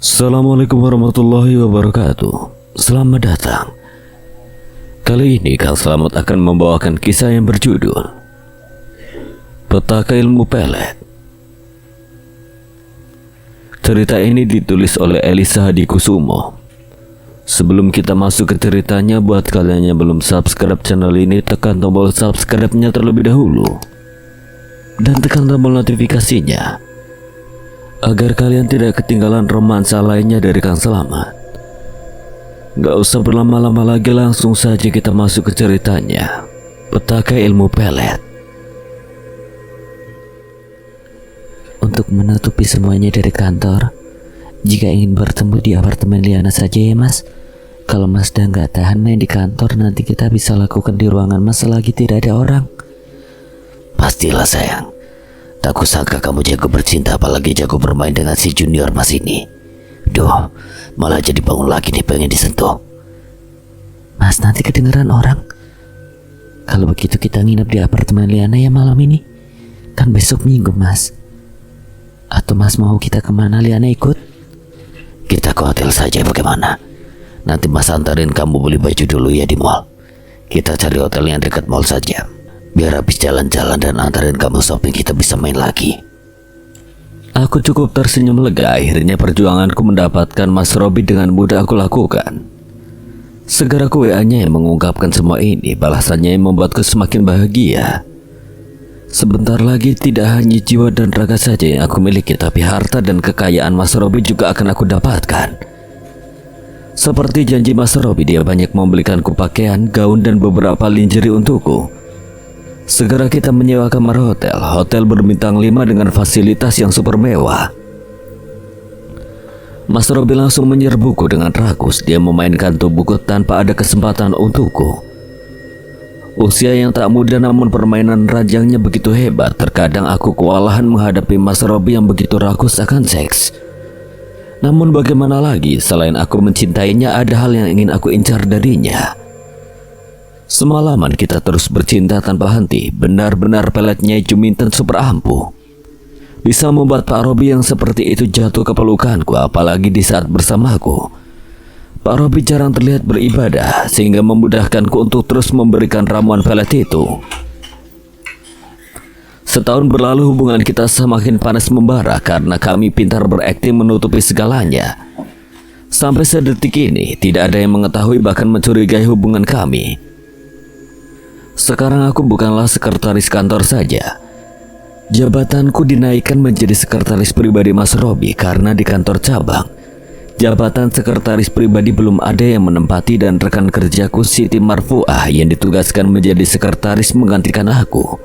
Assalamualaikum warahmatullahi wabarakatuh. Selamat datang. Kali ini Kang Slamet akan membawakan kisah yang berjudul Petaka Ilmu Pelet. Cerita ini ditulis oleh Elisa Hadikusumo. Sebelum kita masuk ke ceritanya, buat kalian yang belum subscribe channel ini, tekan tombol subscribe-nya terlebih dahulu dan tekan tombol notifikasinya agar kalian tidak ketinggalan romansa lainnya dari Kang Slamet. Gak usah berlama-lama lagi, langsung saja kita masuk ke ceritanya. Petaka Ilmu Pelet. Untuk menutupi semuanya dari kantor, jika ingin bertemu di apartemen Liana saja ya mas. Kalau mas dah gak tahan main di kantor, nanti kita bisa lakukan di ruangan mas selagi tidak ada orang. Pastilah sayang. Tak kusangka kamu jago bercinta, apalagi jago bermain dengan si junior mas ini. Duh, malah jadi bangun lagi nih pengen disentuh. Mas, nanti kedengeran orang. Kalau begitu kita nginep di apartemen Liana ya malam ini. Kan besok minggu mas. Atau mas mau kita kemana, Liana ikut? Kita ke hotel saja bagaimana? Nanti mas antarin kamu beli baju dulu ya di mall. Kita cari hotel yang dekat mall saja. Biar habis jalan-jalan dan antarin kamu shopping, kita bisa main lagi. Aku cukup tersenyum lega. Akhirnya perjuanganku mendapatkan Mas Robi dengan mudah aku lakukan. Segera aku WA-nya yang mengungkapkan semua ini. Balasannya yang membuatku semakin bahagia. Sebentar lagi tidak hanya jiwa dan raga saja yang aku miliki, tapi harta dan kekayaan Mas Robi juga akan aku dapatkan. Seperti janji Mas Robi, dia banyak membelikanku pakaian, gaun, dan beberapa lingerie untukku. Segera kita menyewa kamar hotel berbintang 5 dengan fasilitas yang super mewah. Mas Robi langsung menyerbuku dengan rakus. Dia memainkan tubuhku tanpa ada kesempatan untukku. Usia yang tak muda namun permainan rajangnya begitu hebat. Terkadang aku kewalahan menghadapi Mas Robi yang begitu rakus akan seks. Namun bagaimana lagi, selain aku mencintainya, ada hal yang ingin aku incar darinya. Semalaman kita terus bercinta tanpa henti. Benar-benar peletnya Juminten super ampuh. Bisa membuat Pak Robi yang seperti itu jatuh ke pelukanku, apalagi di saat bersamaku. Pak Robi jarang terlihat beribadah, sehingga memudahkanku untuk terus memberikan ramuan pelet itu. Setahun berlalu, hubungan kita semakin panas membara karena kami pintar berakting menutupi segalanya. Sampai sedetik ini tidak ada yang mengetahui bahkan mencurigai hubungan kami. Sekarang aku bukanlah sekretaris kantor saja. Jabatanku dinaikkan menjadi sekretaris pribadi Mas Robi karena di kantor cabang, jabatan sekretaris pribadi belum ada yang menempati, dan rekan kerjaku Siti Marfuah yang ditugaskan menjadi sekretaris menggantikan aku.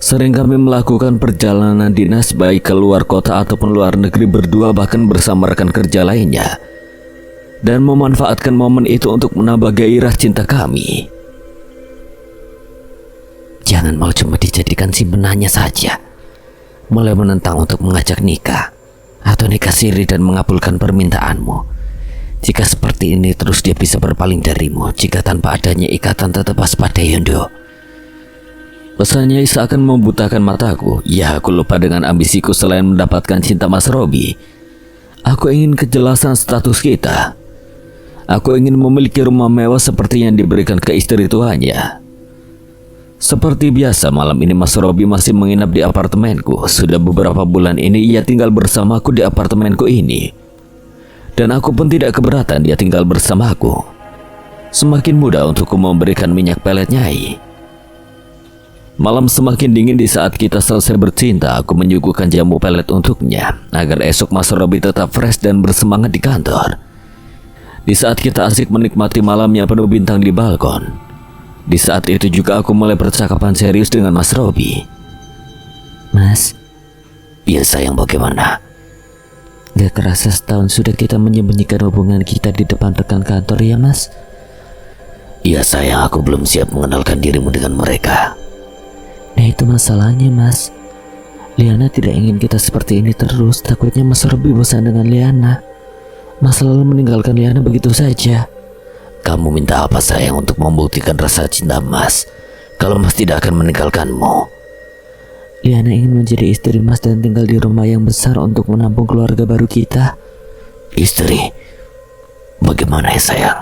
Sering kami melakukan perjalanan dinas baik ke luar kota ataupun luar negeri berdua, bahkan bersama rekan kerja lainnya, dan memanfaatkan momen itu untuk menambah gairah cinta kami. Jangan mau cuma dijadikan simpenannya saja. Mulai menentang untuk mengajak nikah atau nikah siri dan mengabulkan permintaanmu. Jika seperti ini terus, dia bisa berpaling darimu. Jika tanpa adanya ikatan, tetap waspada Yondo. Pesannya seakan membutakan mataku. Ya, aku lupa dengan ambisiku. Selain mendapatkan cinta Mas Robi, aku ingin kejelasan status kita. Aku ingin memiliki rumah mewah seperti yang diberikan ke istri tuanya. Seperti biasa, malam ini Mas Robi masih menginap di apartemenku. Sudah beberapa bulan ini ia tinggal bersamaku di apartemenku ini, dan aku pun tidak keberatan dia tinggal bersamaku. Semakin mudah untukku memberikan minyak pelet Nyai. Malam semakin dingin. Di saat kita selesai bercinta, aku menyuguhkan jamu pelet untuknya agar esok Mas Robi tetap fresh dan bersemangat di kantor. Di saat kita asik menikmati malam yang penuh bintang di balkon, di saat itu juga aku mulai percakapan serius dengan Mas Robi. Mas, Iya sayang, bagaimana? gak kerasa setahun sudah kita menyembunyikan hubungan kita di depan rekan kantor ya mas? Iya sayang, aku belum siap mengenalkan dirimu dengan mereka. Nah itu masalahnya mas. Liana tidak ingin kita seperti ini terus. Takutnya Mas Robi bosan dengan Liana. Mas selalu meninggalkan Liana begitu saja. Kamu minta apa sayang untuk membuktikan rasa cinta Mas? Kalau Mas tidak akan meninggalkanmu. Liana ingin menjadi istri Mas dan tinggal di rumah yang besar untuk menampung keluarga baru kita. Istri? Bagaimana ya sayang?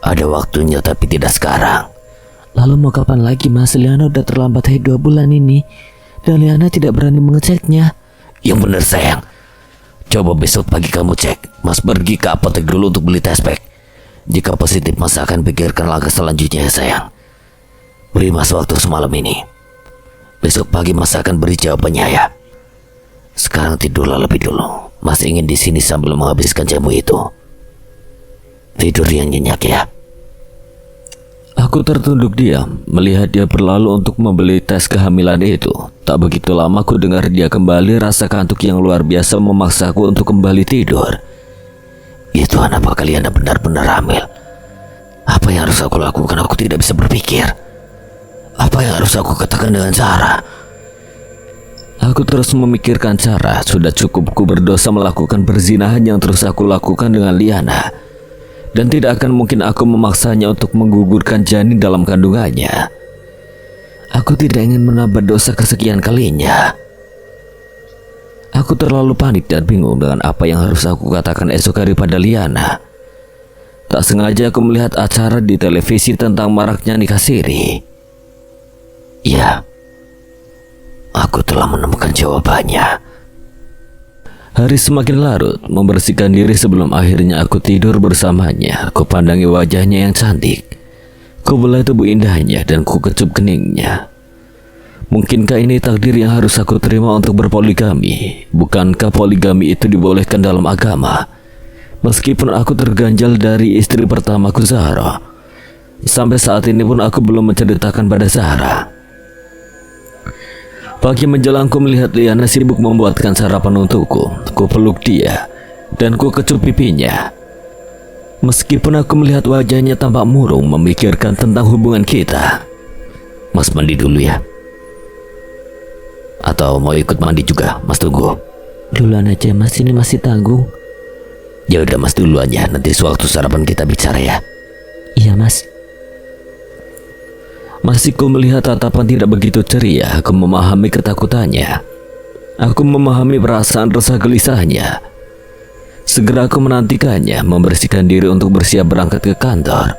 Ada waktunya tapi tidak sekarang. Lalu mau kapan lagi Mas? Liana udah terlambat 2 bulan ini dan Liana tidak berani mengeceknya. Yang benar sayang. Coba besok pagi kamu cek. Mas pergi ke apotek dulu untuk beli tes pack. Jika positif Mas akan pikirkan langkah selanjutnya ya sayang. Beri Mas waktu semalam ini. Besok pagi Mas akan beri jawabannya ya. Sekarang tidurlah lebih dulu. Mas ingin di sini sambil menghabiskan jamu itu. Tidur yang nyenyak ya. Aku tertunduk diam, melihat dia berlalu untuk membeli tes kehamilan itu. Tak begitu lama ku dengar dia kembali, rasa kantuk yang luar biasa memaksaku untuk kembali tidur. Ya Tuhan, apa kalian benar-benar hamil? Apa yang harus aku lakukan? Aku tidak bisa berpikir. Apa yang harus aku katakan dengan Sarah? Aku terus memikirkan cara. Sudah cukup ku berdosa melakukan perzinahan yang terus aku lakukan dengan Liana. Dan tidak akan mungkin aku memaksanya untuk menggugurkan janin dalam kandungannya. Aku tidak ingin menambah dosa kesekian kalinya. Aku terlalu panik dan bingung dengan apa yang harus aku katakan esok hari pada Liana. Tak sengaja aku melihat acara di televisi tentang maraknya nikah siri. Ya, aku telah menemukan jawabannya. Hari semakin larut, membersihkan diri sebelum akhirnya aku tidur bersamanya. Ku pandangi wajahnya yang cantik. Ku belai tubuh indahnya dan ku kecup keningnya. Mungkinkah ini takdir yang harus aku terima untuk berpoligami? Bukankah poligami itu dibolehkan dalam agama? Meskipun aku terganjal dari istri pertamaku Zahra, sampai saat ini pun aku belum menceritakan pada Zahra. Pagi menjelang ku melihat Liana sibuk membuatkan sarapan untukku. Ku peluk dia dan ku kecup pipinya. Meskipun aku melihat wajahnya tampak murung memikirkan tentang hubungan kita. Mas mandi dulu ya. Atau mau ikut mandi juga? Mas tunggu. Duluan aja Mas, ini masih tanggung. Ya udah Mas duluan ya. Nanti sewaktu sarapan kita bicara ya. Iya Mas. Masih ku melihat tatapan tidak begitu ceria. Aku memahami ketakutannya. Aku memahami perasaan rasa gelisahnya. Segera aku menantikannya, membersihkan diri untuk bersiap berangkat ke kantor.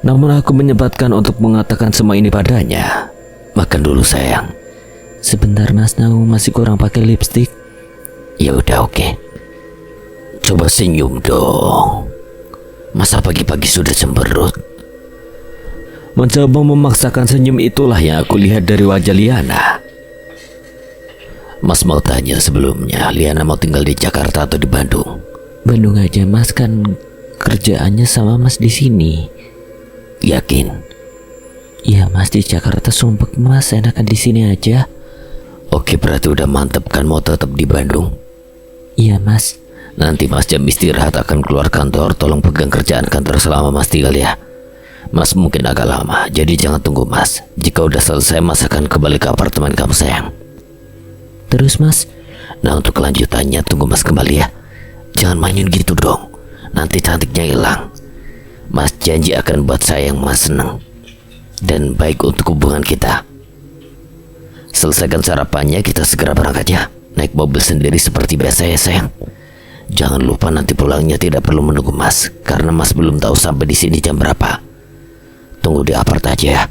Namun aku menyempatkan untuk mengatakan semua ini padanya. Makan dulu sayang. Sebentar Mas, Nau masih kurang pakai lipstik. Ya udah oke. Coba senyum dong. Masa pagi-pagi sudah cemberut? Mencoba memaksakan senyum itulah yang aku lihat dari wajah Liana. Mas mau tanya sebelumnya, Liana mau tinggal di Jakarta atau di Bandung? Bandung aja Mas, kan kerjaannya sama Mas di sini. Yakin? Iya Mas, di Jakarta sumpek Mas, enakan di sini aja. Oke, berarti udah mantep kan mau tetap di Bandung? Iya Mas. Nanti Mas jam istirahat akan keluar kantor, tolong pegang kerjaan kantor selama Mas tinggal ya. Mas mungkin agak lama, jadi jangan tunggu Mas. Jika udah selesai Mas akan kembali ke apartemen kamu sayang. Terus Mas? Nah untuk kelanjutannya tunggu Mas kembali ya. Jangan manyun gitu dong, nanti cantiknya hilang. Mas janji akan buat saya yang Mas seneng dan baik untuk hubungan kita. Selesaikan sarapannya, kita segera berangkat ya. Naik mobil sendiri seperti biasa ya sayang. Jangan lupa nanti pulangnya tidak perlu menunggu Mas, karena Mas belum tahu sampai di sini jam berapa. Tunggu di apart aja ya.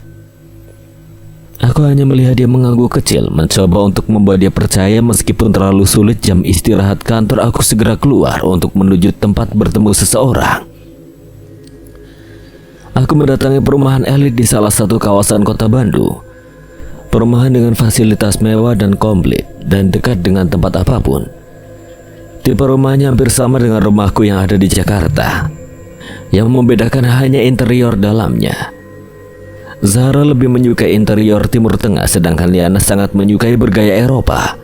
Aku hanya melihat dia mengangguk kecil, mencoba untuk membuat dia percaya meskipun terlalu sulit. Jam istirahat kantor, aku segera keluar untuk menuju tempat bertemu seseorang. Aku mendatangi perumahan elit di salah satu kawasan kota Bandung. Perumahan dengan fasilitas mewah dan komplit dan dekat dengan tempat apapun. Tipe rumahnya hampir sama dengan rumahku yang ada di Jakarta. Yang membedakan hanya interior dalamnya. Zahra lebih menyukai interior Timur Tengah, sedangkan Liana sangat menyukai bergaya Eropa.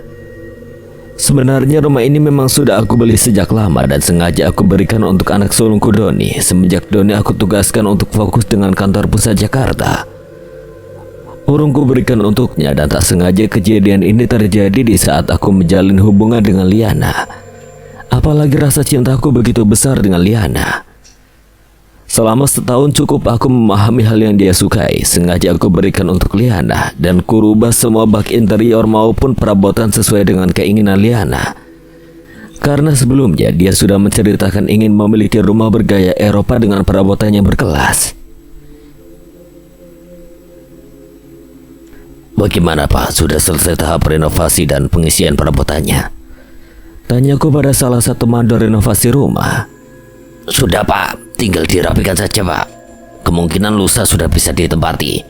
Sebenarnya rumah ini memang sudah aku beli sejak lama dan sengaja aku berikan untuk anak sulungku Doni. Semenjak Doni aku tugaskan untuk fokus dengan kantor pusat Jakarta. Urungku berikan untuknya dan tak sengaja kejadian ini terjadi di saat aku menjalin hubungan dengan Liana. Apalagi rasa cintaku begitu besar dengan Liana. Selama setahun cukup aku memahami hal yang dia sukai. Sengaja aku berikan untuk Liana, dan kurubah semua bak interior maupun perabotan sesuai dengan keinginan Liana. Karena sebelumnya dia sudah menceritakan ingin memiliki rumah bergaya Eropa dengan perabotan yang berkelas. Bagaimana Pak, sudah selesai tahap renovasi dan pengisian perabotannya? Tanyaku pada salah satu mandor renovasi rumah. Sudah Pak, tinggal dirapikan saja Pak. Kemungkinan lusa sudah bisa ditempati.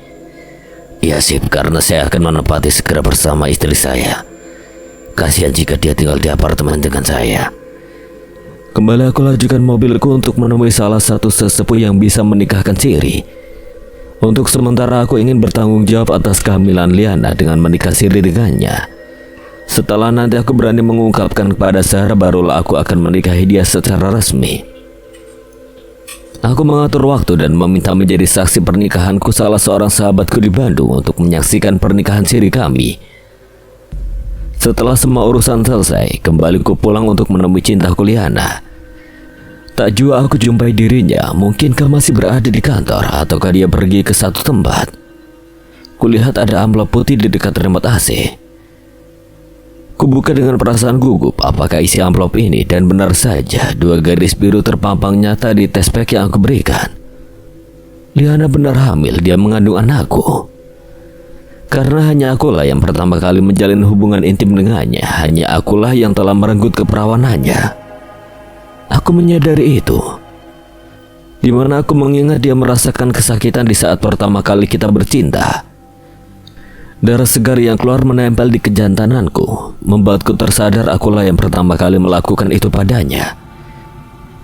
Ya sip, karena saya akan menempati segera bersama istri saya. Kasihan jika dia tinggal di apartemen dengan saya. Kembali aku lajukan mobilku untuk menemui salah satu sesepuh yang bisa menikahkan Siri. Untuk sementara aku ingin bertanggung jawab atas kehamilan Liana dengan menikah Siri dengannya. Setelah nanti aku berani mengungkapkan kepada Sarah, barulah aku akan menikahi dia secara resmi. Aku mengatur waktu dan meminta menjadi saksi pernikahanku salah seorang sahabatku di Bandung untuk menyaksikan pernikahan Siri kami. Setelah semua urusan selesai, kembali ku pulang untuk menemui cintaku Liana. Tak jua aku jumpai dirinya. Mungkinkah masih berada di kantor, ataukah dia pergi ke satu tempat? Kulihat ada amplop putih di dekat remote AC. Kubuka dengan perasaan gugup apakah isi amplop ini, dan benar saja 2 garis biru terpampang nyata di tes pack yang aku berikan. Liana benar hamil, dia mengandung anakku. Karena hanya akulah yang pertama kali menjalin hubungan intim dengannya, hanya akulah yang telah merenggut keperawanannya. Aku menyadari itu, di mana aku mengingat dia merasakan kesakitan di saat pertama kali kita bercinta. Darah segar yang keluar menempel di kejantananku, membuatku tersadar akulah yang pertama kali melakukan itu padanya.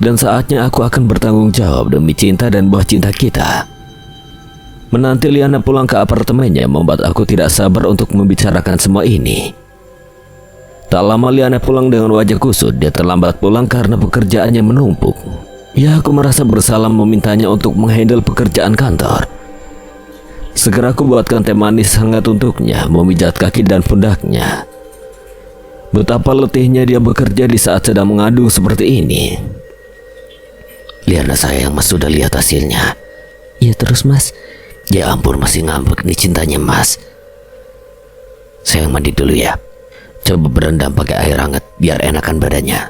Dan saatnya aku akan bertanggung jawab demi cinta dan buah cinta kita. Menanti Liana pulang ke apartemennya membuat aku tidak sabar untuk membicarakan semua ini. Tak lama Liana pulang dengan wajah kusut. Dia terlambat pulang karena pekerjaannya menumpuk. Ya, aku merasa bersalah memintanya untuk menghandle pekerjaan kantor. Segera aku buatkan teh manis hangat untuknya, memijat kaki dan pundaknya. Betapa letihnya dia bekerja di saat sedang mengandung seperti ini. Liana sayang, Mas sudah lihat hasilnya. Ya terus Mas. Ya ampun, masih ngambek nih cintanya Mas. Sayang, mandi dulu ya. Coba berendam pakai air hangat biar enakan badannya.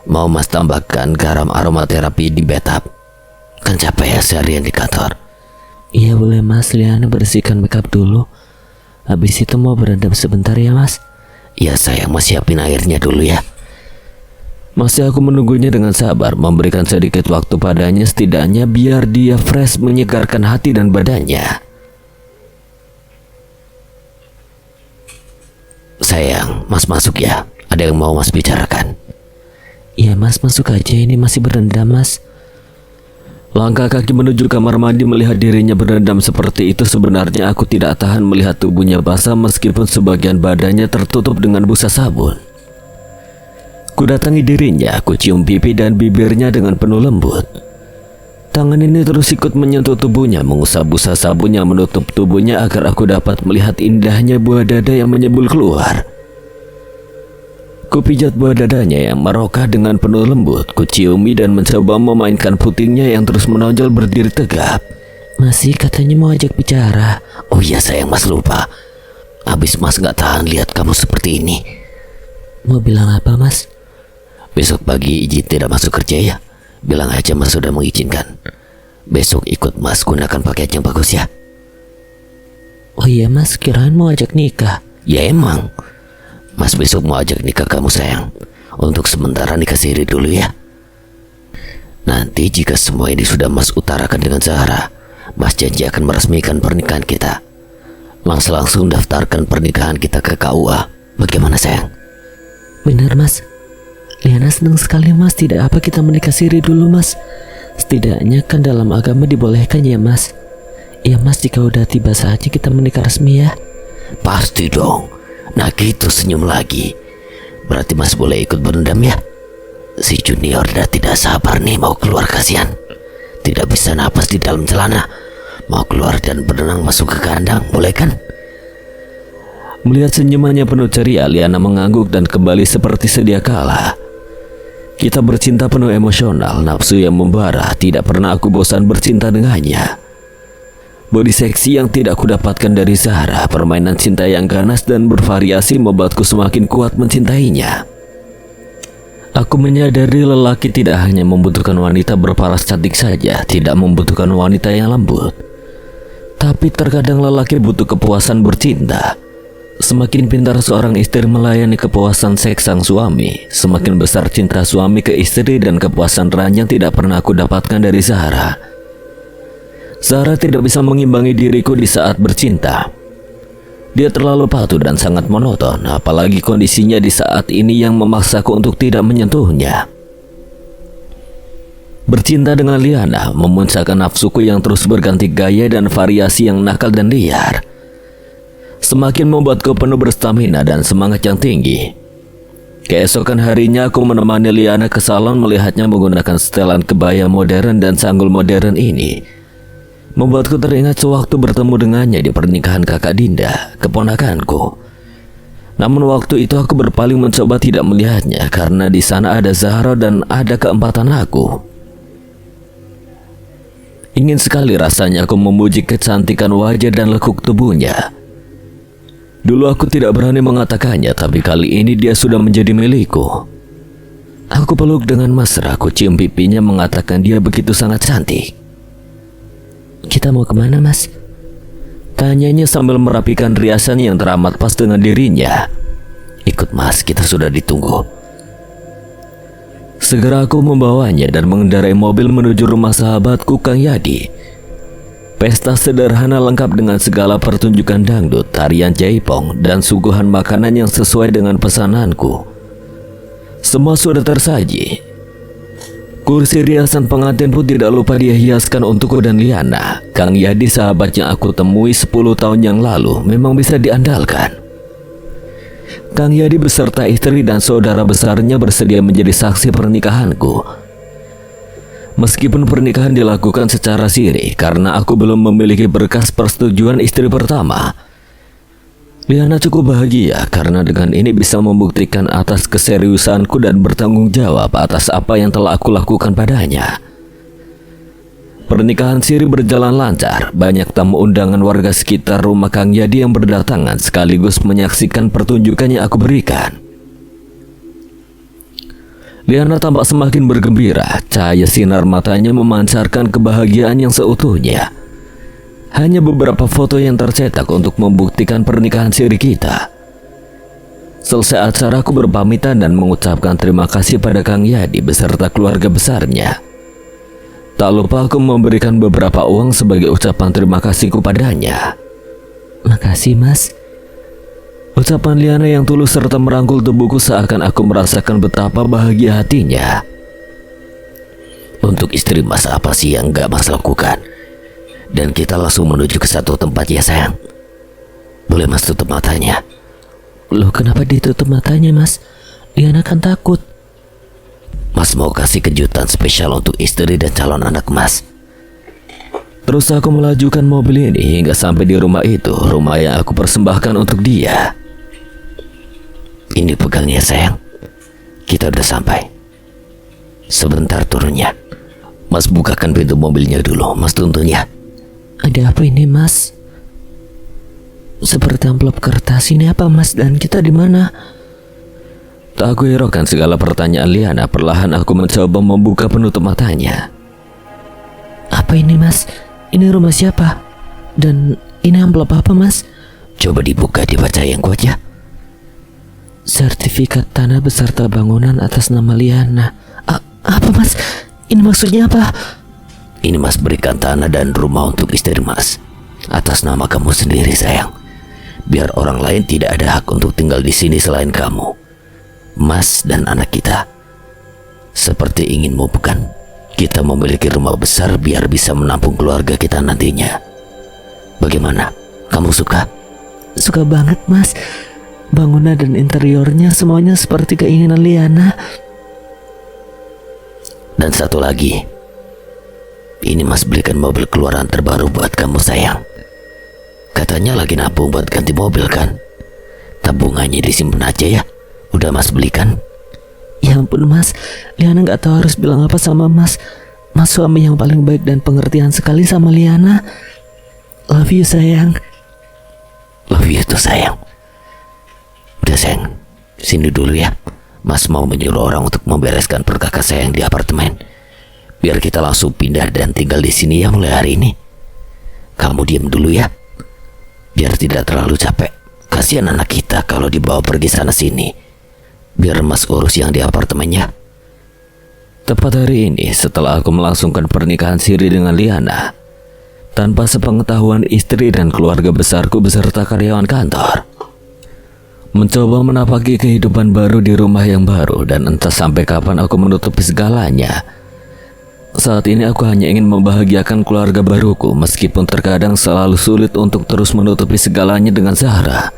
Mau Mas tambahkan garam aromaterapi di bathtub? Kan capek ya seharian di kantor. Iya boleh Mas, Liana bersihkan makeup dulu. Habis itu mau berendam sebentar ya Mas. Ya sayang, Mas siapin airnya dulu ya. Masih aku menunggunya dengan sabar, memberikan sedikit waktu padanya setidaknya biar dia fresh, menyegarkan hati dan badannya. Sayang, Mas masuk ya. Ada yang mau Mas bicarakan. Iya Mas, masuk aja, ini masih berendam Mas. Langkah kaki menuju kamar mandi melihat dirinya berendam seperti itu. Sebenarnya aku tidak tahan melihat tubuhnya basah meskipun sebagian badannya tertutup dengan busa sabun. Ku datangi dirinya, aku cium pipi dan bibirnya dengan penuh lembut. Tangan ini terus ikut menyentuh tubuhnya, mengusap busa sabun yang menutup tubuhnya agar aku dapat melihat indahnya buah dada yang menyembul keluar. Ku pijat buah dadanya yang merokah dengan penuh lembut. Ku ciumi dan mencoba memainkan putingnya yang terus menonjol berdiri tegap. Masih katanya mau ajak bicara. Oh iya sayang, Mas lupa. Habis Mas gak tahan lihat kamu seperti ini. Mau bilang apa Mas? Besok pagi izin tidak masuk kerja ya. Bilang aja Mas sudah mengizinkan. Besok ikut Mas gunakan pakaian yang bagus ya. Oh iya Mas, kirain mau ajak nikah. Ya emang. Mas besok mau ajak nikah kamu sayang. Untuk sementara nikah Siri dulu ya. Nanti jika semua ini sudah Mas utarakan dengan Zahra, Mas janji akan meresmikan pernikahan kita. Mas langsung daftarkan pernikahan kita ke KUA. Bagaimana sayang? Benar Mas. Liana senang sekali Mas. Tidak apa kita menikah Siri dulu Mas. Setidaknya kan dalam agama dibolehkan ya Mas. Iya Mas, jika udah tiba saatnya kita menikah resmi ya. Pasti dong. Nah gitu, senyum lagi. Berarti Mas boleh ikut berendam ya. Si Junior udah tidak sabar nih mau keluar, kasihan. Tidak bisa napas di dalam celana. Mau keluar dan berenang masuk ke kandang, boleh kan? Melihat senyumannya penuh ceria, Liana mengangguk dan kembali seperti sedia kala. Kita bercinta penuh emosional, nafsu yang membara, tidak pernah aku bosan bercinta dengannya. Body seksi yang tidak kudapatkan dari Zahra, permainan cinta yang ganas dan bervariasi membuatku semakin kuat mencintainya. Aku menyadari lelaki tidak hanya membutuhkan wanita berparas cantik saja, tidak membutuhkan wanita yang lembut. Tapi terkadang lelaki butuh kepuasan bercinta. Semakin pintar seorang istri melayani kepuasan seks sang suami, semakin besar cinta suami ke istri dan kepuasan ranjang tidak pernah aku dapatkan dari Zahra. Zahra tidak bisa mengimbangi diriku di saat bercinta. Dia terlalu patuh dan sangat monoton, apalagi kondisinya di saat ini yang memaksaku untuk tidak menyentuhnya. Bercinta dengan Liana memuncakkan nafsuku yang terus berganti gaya dan variasi yang nakal dan liar. Semakin membuatku penuh berstamina dan semangat yang tinggi. Keesokan harinya aku menemani Liana ke salon melihatnya menggunakan setelan kebaya modern dan sanggul modern ini. Membuatku teringat sewaktu bertemu dengannya di pernikahan kakak Dinda, keponakanku. Namun waktu itu aku berpaling mencoba tidak melihatnya karena di sana ada Zahra dan ada keempatan aku. Ingin sekali rasanya aku memuji kecantikan wajah dan lekuk tubuhnya. Dulu aku tidak berani mengatakannya, tapi kali ini dia sudah menjadi milikku. Aku peluk dengan mesra, aku cium pipinya mengatakan dia begitu sangat cantik. Kita mau kemana, Mas? Tanyanya sambil merapikan riasan yang teramat pas dengan dirinya. Ikut Mas, kita sudah ditunggu. Segera aku membawanya dan mengendarai mobil menuju rumah sahabatku Kang Yadi. Pesta sederhana lengkap dengan segala pertunjukan dangdut, tarian jaipong, dan suguhan makanan yang sesuai dengan pesananku. Semua sudah tersaji. Kursi riasan pengantin pun tidak lupa dia hiaskan untukku dan Liana. Kang Yadi, sahabat yang aku temui 10 tahun yang lalu, memang bisa diandalkan. Kang Yadi beserta istri dan saudara besarnya bersedia menjadi saksi pernikahanku. Meskipun pernikahan dilakukan secara siri karena aku belum memiliki berkas persetujuan istri pertama, Liana cukup bahagia karena dengan ini bisa membuktikan atas keseriusanku dan bertanggung jawab atas apa yang telah aku lakukan padanya. Pernikahan siri berjalan lancar, banyak tamu undangan warga sekitar rumah Kang Yadi yang berdatangan sekaligus menyaksikan pertunjukan yang aku berikan. Liana tampak semakin bergembira, cahaya sinar matanya memancarkan kebahagiaan yang seutuhnya. Hanya beberapa foto yang tercetak untuk membuktikan pernikahan siri kita. Selesai acara aku berpamitan dan mengucapkan terima kasih pada Kang Yadi beserta keluarga besarnya. Tak lupa aku memberikan beberapa uang sebagai ucapan terima kasihku padanya. Makasih, Mas. Ucapan Liana yang tulus serta merangkul tubuhku seakan aku merasakan betapa bahagia hatinya. Untuk istri Mas apa sih yang gak Mas lakukan? Dan kita langsung menuju ke satu tempat ya sayang. Boleh Mas tutup matanya? Loh, kenapa ditutup matanya, Mas? Liana kan takut. Mas mau kasih kejutan spesial untuk istri dan calon anak Mas. Terus aku melajukan mobil ini hingga sampai di rumah itu, rumah yang aku persembahkan untuk dia. Ini pegangnya sayang. Kita udah sampai. Sebentar turunnya. Mas bukakan pintu mobilnya dulu. Mas tuntun ya. Ada apa ini, Mas? Seperti amplop kertas. Ini apa, Mas? Dan kita di mana? Tak aku hiraukan segala pertanyaan Liana. Perlahan aku mencoba membuka penutup matanya. Apa ini, Mas? Ini rumah siapa? Dan ini amplop apa, Mas? Coba dibuka, dibaca yang kuat ya. Sertifikat tanah beserta bangunan atas nama Liana. Apa, Mas? Ini maksudnya apa? Ini Mas berikan tanah dan rumah untuk istri Mas atas nama kamu sendiri sayang. Biar orang lain tidak ada hak untuk tinggal di sini selain kamu, Mas dan anak kita. Seperti inginmu bukan? Kita memiliki rumah besar biar bisa menampung keluarga kita nantinya. Bagaimana? Kamu suka? Suka banget, Mas. Bangunan dan interiornya semuanya seperti keinginan Liana. Dan satu lagi, ini Mas belikan mobil keluaran terbaru buat kamu sayang. Katanya lagi nabung buat ganti mobil kan? Tabungannya disimpan aja ya. Udah Mas belikan? Ya, ampun Mas, Liana gak tahu harus bilang apa sama Mas. Mas suami yang paling baik dan pengertian sekali sama Liana. Love you sayang. Love you tuh sayang. Udah sayang, sini dulu ya. Mas mau menyuruh orang untuk membereskan perkakas sayang di apartemen. Biar kita langsung pindah dan tinggal di sini ya mulai hari ini. Kamu diam dulu ya, biar tidak terlalu capek. Kasihan anak kita kalau dibawa pergi sana sini. Biar Mas urus yang di apartemennya. Tepat hari ini setelah aku melangsungkan pernikahan siri dengan Liana, tanpa sepengetahuan istri dan keluarga besarku beserta karyawan kantor, mencoba menapaki kehidupan baru di rumah yang baru, dan entah sampai kapan aku menutupi segalanya. Saat ini aku hanya ingin membahagiakan keluarga baruku, meskipun terkadang selalu sulit untuk terus menutupi segalanya dengan Zahra.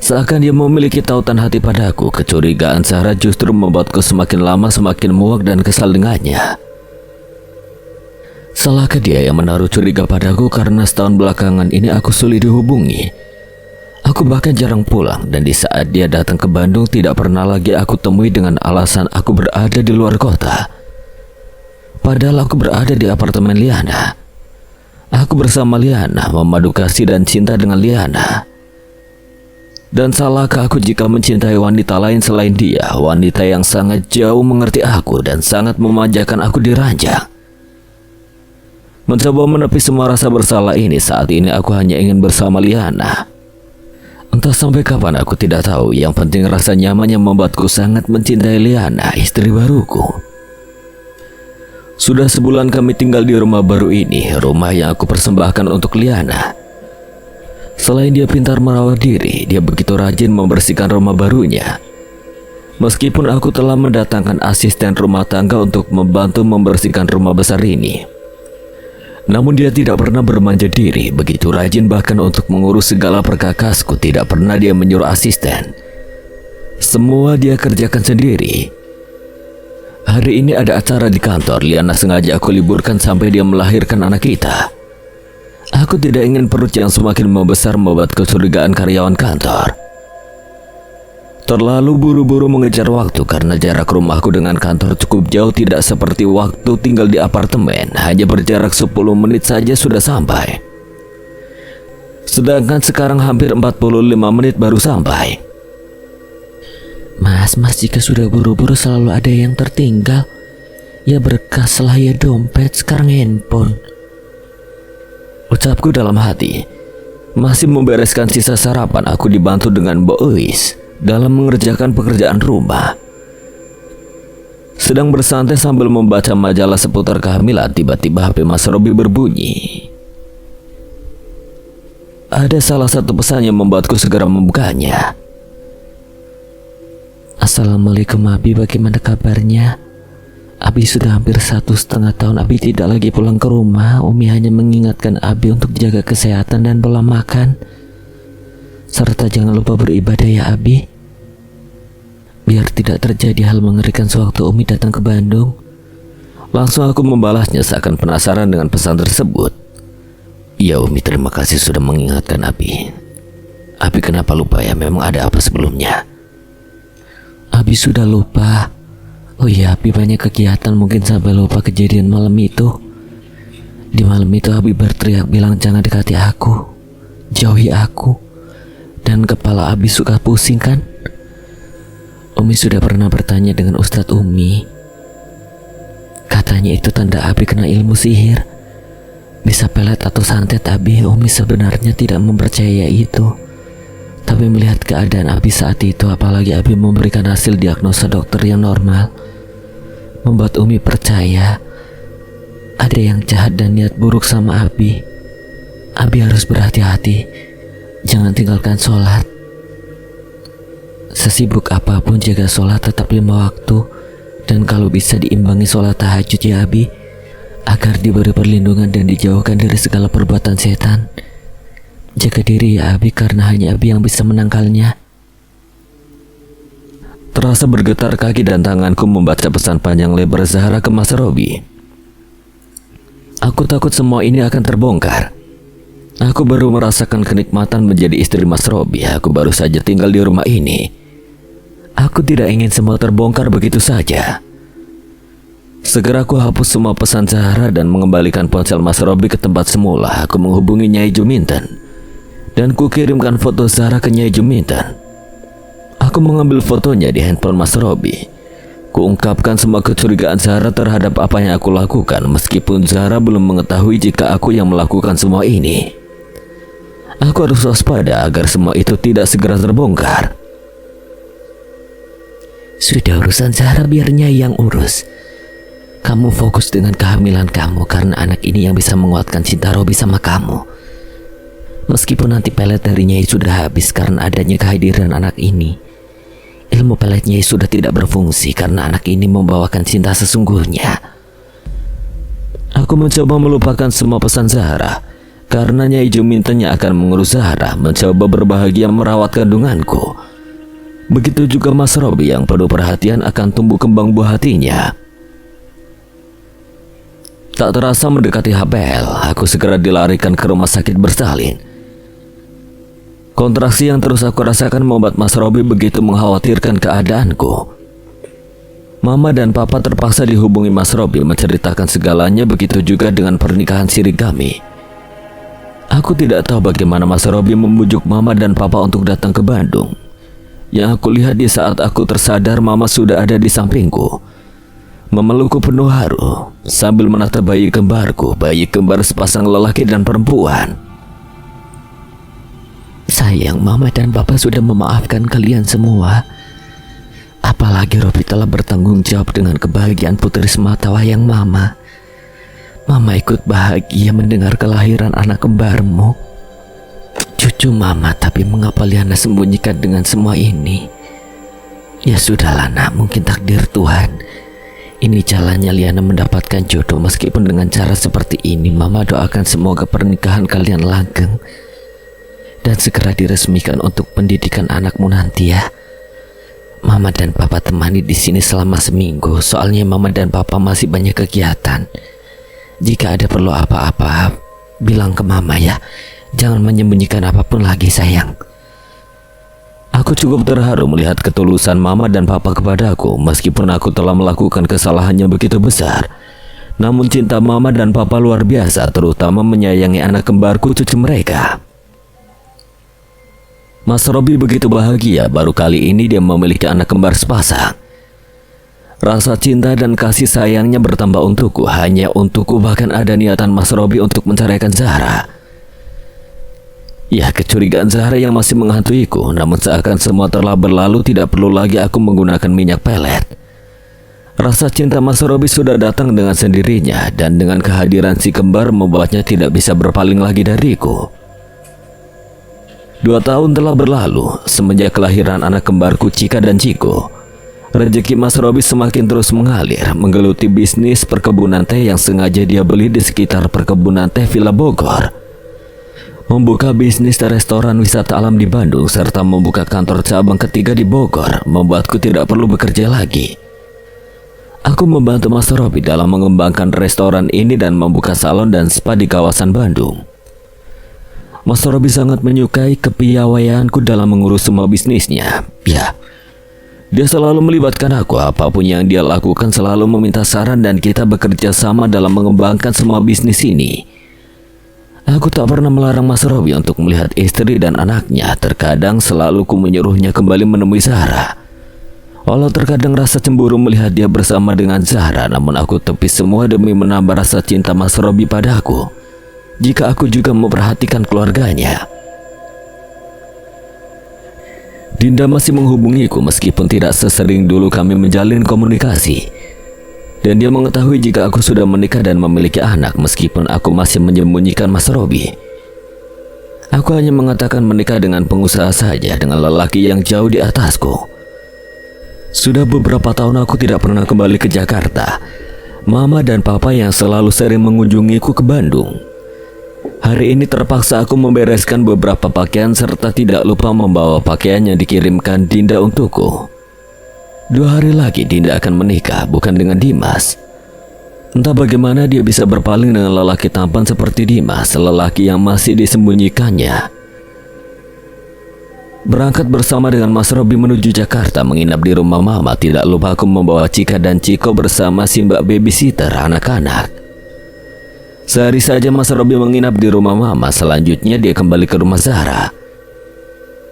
Seakan dia memiliki tautan hati padaku, kecurigaan Zahra justru membuatku semakin lama semakin muak dan kesal dengannya. Salahkah dia yang menaruh curiga padaku karena setahun belakangan ini aku sulit dihubungi? Aku bahkan jarang pulang, dan di saat dia datang ke Bandung tidak pernah lagi aku temui dengan alasan aku berada di luar kota. Padahal aku berada di apartemen Liana. Aku bersama Liana, memadu kasih dan cinta dengan Liana. Dan salahkah aku jika mencintai wanita lain selain dia, wanita yang sangat jauh mengerti aku dan sangat memanjakan aku di ranjang? Mencoba menepi semua rasa bersalah ini, saat ini aku hanya ingin bersama Liana. Entah sampai kapan aku tidak tahu, yang penting rasa nyaman yang membuatku sangat mencintai Liana, istri baruku. Sudah sebulan kami tinggal di rumah baru ini, rumah yang aku persembahkan untuk Liana. Selain dia pintar merawat diri, dia begitu rajin membersihkan rumah barunya. Meskipun aku telah mendatangkan asisten rumah tangga untuk membantu membersihkan rumah besar ini, namun dia tidak pernah bermanja diri, begitu rajin bahkan untuk mengurus segala perkakasku. Tidak pernah dia menyuruh asisten. Semua dia kerjakan sendiri. Hari ini ada acara di kantor, Liana sengaja aku liburkan sampai dia melahirkan anak kita. Aku tidak ingin perut yang semakin membesar membuat kecurigaan karyawan kantor. Terlalu buru-buru mengejar waktu karena jarak rumahku dengan kantor cukup jauh, tidak seperti waktu tinggal di apartemen, hanya berjarak 10 menit saja sudah sampai. Sedangkan sekarang hampir 45 menit baru sampai. Mas, jika sudah buru-buru selalu ada yang tertinggal. Ya berkas lah, ya dompet, sekarang handphone. Ucapku dalam hati. Masih membereskan sisa sarapan, aku dibantu dengan Mbak Uis dalam mengerjakan pekerjaan rumah. Sedang bersantai sambil membaca majalah seputar kehamilan, tiba-tiba HP Mas Robi berbunyi. Ada salah satu pesan yang membuatku segera membukanya. Assalamualaikum Abi, bagaimana kabarnya? Abi sudah hampir 1,5 tahun Abi tidak lagi pulang ke rumah. Umi hanya mengingatkan Abi untuk jaga kesehatan dan pola makan, serta jangan lupa beribadah ya Abi, biar tidak terjadi hal mengerikan sewaktu Umi datang ke Bandung. Langsung aku membalasnya seakan penasaran dengan pesan tersebut. Ya Umi, terima kasih sudah mengingatkan Abi. Abi kenapa lupa ya, memang ada apa sebelumnya? Abi sudah lupa. Oh iya, Abi banyak kegiatan, mungkin sampai lupa kejadian malam itu. Di malam itu Abi berteriak bilang jangan dekati aku, jauhi aku. Dan kepala Abi suka pusing kan? Umi sudah pernah bertanya dengan Ustadz Umi. Katanya itu tanda Abi kena ilmu sihir. Bisa pelet atau santet Abi. Umi sebenarnya tidak mempercayai itu, tapi melihat keadaan Abi saat itu, apalagi Abi memberikan hasil diagnosa dokter yang normal, membuat Umi percaya ada yang jahat dan niat buruk sama Abi. Abi harus berhati-hati, jangan tinggalkan sholat. Sesibuk apapun jaga sholat tetap 5 waktu, dan kalau bisa diimbangi sholat tahajud ya Abi, agar diberi perlindungan dan dijauhkan dari segala perbuatan setan. Jaga diri ya Abi, karena hanya Abi yang bisa menangkalnya. Terasa bergetar kaki dan tanganku membaca pesan panjang lebar Zahra ke Mas Robi. Aku takut semua ini akan terbongkar. Aku baru merasakan kenikmatan menjadi istri Mas Robi. Aku baru saja tinggal di rumah ini. Aku tidak ingin semua terbongkar begitu saja. Segera aku hapus semua pesan Zahra dan mengembalikan ponsel Mas Robi ke tempat semula. Aku menghubungi Nyai Juminten dan kukirimkan foto Zahra ke Nyai Juminten. Aku mengambil fotonya di handphone Mas Robi. Kuungkapkan semua kecurigaan Zahra terhadap apa yang aku lakukan, meskipun Zahra belum mengetahui jika aku yang melakukan semua ini. Aku harus waspada agar semua itu tidak segera terbongkar. Sudah, urusan Zahra biar Nyai yang urus. Kamu fokus dengan kehamilan kamu, karena anak ini yang bisa menguatkan cinta Robi sama kamu. Meskipun nanti pelet dari Nyai sudah habis karena adanya kehadiran anak ini, ilmu pelet Nyai sudah tidak berfungsi karena anak ini membawakan cinta sesungguhnya. Aku mencoba melupakan semua pesan Zahra karena Nyai Juminten yang akan mengurus Zahra, mencoba berbahagia merawat kandunganku. Begitu juga Mas Robi yang penuh perhatian akan tumbuh kembang buah hatinya. Tak terasa mendekati HPL, aku segera dilarikan ke rumah sakit bersalin. Kontraksi yang terus aku rasakan membuat Mas Robi begitu mengkhawatirkan keadaanku. Mama dan Papa terpaksa dihubungi Mas Robi menceritakan segalanya, begitu juga dengan pernikahan siri kami. Aku tidak tahu bagaimana Mas Robi membujuk Mama dan Papa untuk datang ke Bandung. Yang aku lihat di saat aku tersadar, Mama sudah ada di sampingku, memelukku penuh haru sambil menatap bayi kembarku, bayi kembar sepasang lelaki dan perempuan. Sayang, Mama dan Papa sudah memaafkan kalian semua. Apalagi Robi telah bertanggung jawab dengan kebahagiaan putri semata wayang Mama. Mama ikut bahagia mendengar kelahiran anak kembarmu, cucu Mama. Tapi mengapa Liana sembunyikan dengan semua ini? Ya sudahlah nak, mungkin takdir Tuhan. Ini jalannya Liana mendapatkan jodoh. Meskipun dengan cara seperti ini, Mama doakan semoga pernikahan kalian langgeng dan segera diresmikan untuk pendidikan anakmu nanti ya. Mama dan Papa temani di sini selama seminggu, soalnya Mama dan Papa masih banyak kegiatan. Jika ada perlu apa-apa, bilang ke Mama ya. Jangan menyembunyikan apapun lagi sayang. Aku cukup terharu melihat ketulusan Mama dan Papa kepadaku. Meskipun aku telah melakukan kesalahannya begitu besar, namun cinta Mama dan Papa luar biasa, terutama menyayangi anak kembarku, cucu mereka. Mas Robi begitu bahagia, baru kali ini dia memiliki anak kembar sepasang. Rasa cinta dan kasih sayangnya bertambah untukku, hanya untukku. Bahkan ada niatan Mas Robi untuk menceraikan Zahra. Ya, kecurigaan Zahra yang masih menghantuiku, namun seakan semua telah berlalu, tidak perlu lagi aku menggunakan minyak pelet. Rasa cinta Mas Robi sudah datang dengan sendirinya, dan dengan kehadiran si kembar membuatnya tidak bisa berpaling lagi dariku. 2 tahun telah berlalu semenjak kelahiran anak kembarku Cika dan Ciko. Rezeki Mas Robi semakin terus mengalir, menggeluti bisnis perkebunan teh yang sengaja dia beli di sekitar perkebunan teh Villa Bogor. Membuka bisnis restoran wisata alam di Bandung, serta membuka kantor cabang ketiga di Bogor, membuatku tidak perlu bekerja lagi. Aku membantu Mas Robi dalam mengembangkan restoran ini dan membuka salon dan spa di kawasan Bandung. Mas Robi sangat menyukai kepiawaianku dalam mengurus semua bisnisnya. Ya, dia selalu melibatkan aku, apapun yang dia lakukan selalu meminta saran dan kita bekerja sama dalam mengembangkan semua bisnis ini. Aku tak pernah melarang Mas Robi untuk melihat istri dan anaknya. Terkadang selalu ku menyuruhnya kembali menemui Zahra. Walau terkadang rasa cemburu melihat dia bersama dengan Zahra, namun aku tepis semua demi menambah rasa cinta Mas Robi padaku. Jika aku juga memperhatikan keluarganya. Dinda masih menghubungiku meskipun tidak sesering dulu kami menjalin komunikasi. Dan dia mengetahui jika aku sudah menikah dan memiliki anak, meskipun aku masih menyembunyikan Mas Robi. Aku hanya mengatakan menikah dengan pengusaha saja, dengan lelaki yang jauh di atasku. Sudah beberapa tahun aku tidak pernah kembali ke Jakarta. Mama dan Papa yang selalu sering mengunjungiku ke Bandung. Hari ini terpaksa aku membereskan beberapa pakaian serta tidak lupa membawa pakaian yang dikirimkan Dinda untukku. 2 hari lagi Dinda akan menikah, bukan dengan Dimas. Entah bagaimana dia bisa berpaling dengan lelaki tampan seperti Dimas, lelaki yang masih disembunyikannya. Berangkat bersama dengan Mas Robi menuju Jakarta menginap di rumah Mama. Tidak lupa aku membawa Cika dan Ciko bersama si mbak babysitter anak-anak. Sehari saja Mas Robi menginap di rumah Mama. Selanjutnya dia kembali ke rumah Zahra.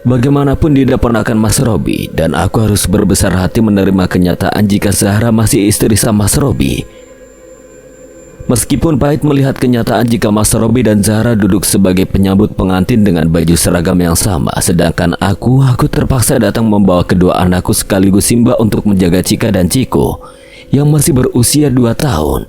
Bagaimanapun dia ponakan Mas Robi, dan aku harus berbesar hati menerima kenyataan jika Zahra masih istri sama Mas Robi. Meskipun pahit melihat kenyataan jika Mas Robi dan Zahra duduk sebagai penyambut pengantin dengan baju seragam yang sama, sedangkan aku terpaksa datang membawa kedua anakku sekaligus Simba untuk menjaga Cika dan Ciko yang masih berusia 2 tahun.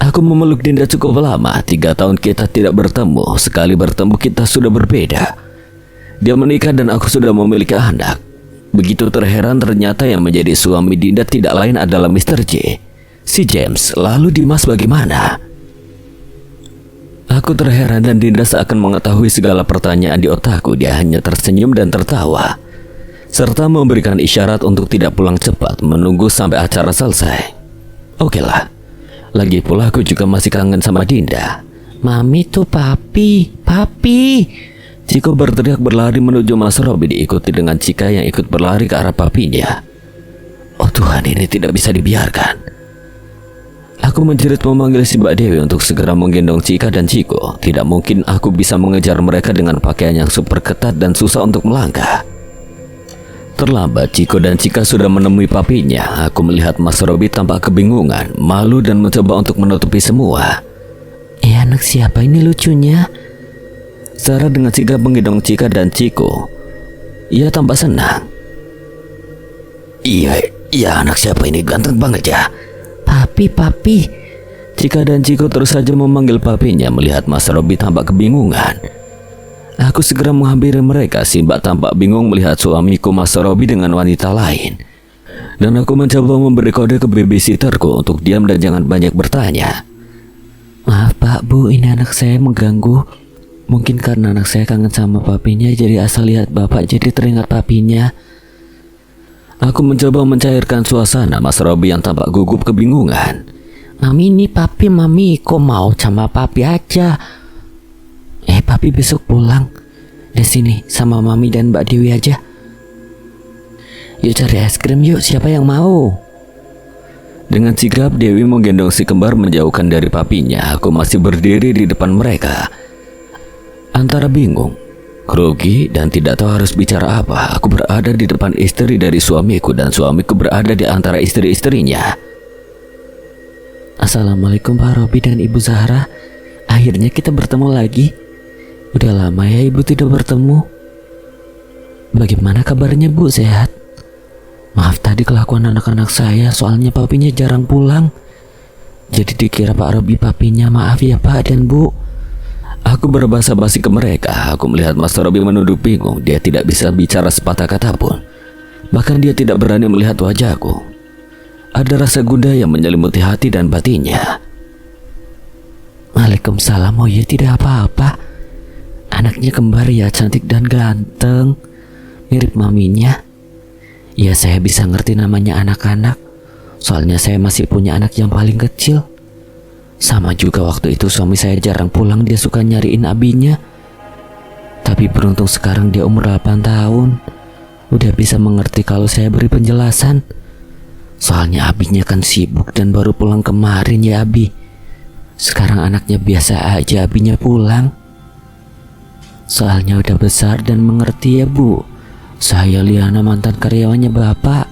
Aku memeluk Dinda cukup lama, 3 tahun kita tidak bertemu. Sekali bertemu kita sudah berbeda. Dia menikah dan aku sudah memiliki anak. Begitu terheran ternyata yang menjadi suami Dinda tidak lain adalah Mr. J, si James. Lalu Dimas bagaimana? Aku terheran dan Dinda seakan mengetahui segala pertanyaan di otakku. Dia hanya tersenyum dan tertawa, serta memberikan isyarat untuk tidak pulang cepat, menunggu sampai acara selesai. Oke lah. Lagi pula aku juga masih kangen sama Dinda. Mami tuh papi. Ciko berteriak berlari menuju Mas Robi, diikuti dengan Cika yang ikut berlari ke arah papinya. Oh Tuhan, ini tidak bisa dibiarkan. Aku menjerit memanggil si Mbak Dewi untuk segera menggendong Cika dan Ciko. Tidak mungkin aku bisa mengejar mereka dengan pakaian yang super ketat dan susah untuk melangkah. Terlambat, Ciko dan Cika sudah menemui papinya. Aku melihat Mas Robi tampak kebingungan, malu dan mencoba untuk menutupi semua. Anak siapa ini lucunya? Zahra dengan sigap menggendong Cika dan Ciko. Ia tampak senang. Iya, anak siapa ini, ganteng banget ya. Papi. Cika dan Ciko terus saja memanggil papinya. Melihat Mas Robi tampak kebingungan, aku segera menghampiri mereka. Si Mbak tampak bingung melihat suamiku Mas Robi dengan wanita lain, dan aku mencoba memberi kode ke babysitterku untuk diam dan jangan banyak bertanya. Maaf Pak, Bu, ini anak saya mengganggu. Mungkin karena anak saya kangen sama papinya, jadi asal lihat Bapak jadi teringat papinya. Aku mencoba mencairkan suasana. Mas Robi yang tampak gugup kebingungan. Mami ini papi, Mami kok mau sama papi aja. Papi besok pulang. Di sini sama Mami dan Mbak Dewi aja. Yuk cari es krim yuk, siapa yang mau? Dengan sigap Dewi menggendong si kembar menjauhkan dari papinya. Aku masih berdiri di depan mereka, antara bingung, grogi, dan tidak tahu harus bicara apa. Aku berada di depan istri dari suamiku dan suamiku berada di antara istri-istrinya. Assalamualaikum Pak Robi dan Ibu Zahra. Akhirnya kita bertemu lagi. Udah lama ya Ibu tidak bertemu. Bagaimana kabarnya Bu, sehat? Maaf tadi kelakuan anak-anak saya, soalnya papinya jarang pulang. Jadi dikira Pak Robi papinya. Maaf ya Pak dan Bu. Aku berbahasa basi ke mereka. Aku melihat Mas Robi menunduk bingung. Dia tidak bisa bicara sepatah kata pun. Bahkan dia tidak berani melihat wajahku. Ada rasa gundah yang menyelimuti hati dan batinnya. Waalaikumsalam. Oh ya, tidak apa-apa. Anaknya kembar ya, cantik dan ganteng, mirip maminya. Ya saya bisa ngerti namanya anak-anak, soalnya saya masih punya anak yang paling kecil. Sama juga waktu itu suami saya jarang pulang, dia suka nyariin abinya. Tapi beruntung sekarang dia umur 8 tahun. Udah bisa mengerti kalau saya beri penjelasan. Soalnya abinya kan sibuk dan baru pulang kemarin ya Abi. Sekarang anaknya biasa aja abinya pulang. Soalnya udah besar dan mengerti ya Bu. Saya Liana, mantan karyawannya Bapak.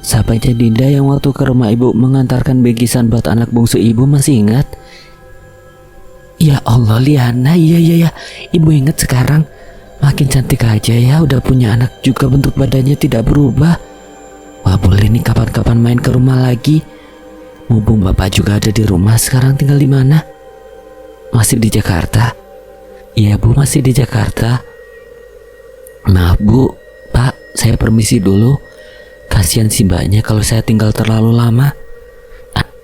Sahabatnya Dinda yang waktu ke rumah Ibu mengantarkan bingkisan buat anak bungsu Ibu, masih ingat? Ya Allah Liana, iya. Ibu ingat sekarang. Makin cantik aja ya, udah punya anak juga, bentuk badannya tidak berubah. Wah boleh nih kapan-kapan main ke rumah lagi. Mumpung Bapak juga ada di rumah. Sekarang tinggal di mana? Masih di Jakarta? Iya Bu, masih di Jakarta. Maaf Bu, Pak, saya permisi dulu. Kasihan si mbaknya kalau saya tinggal terlalu lama.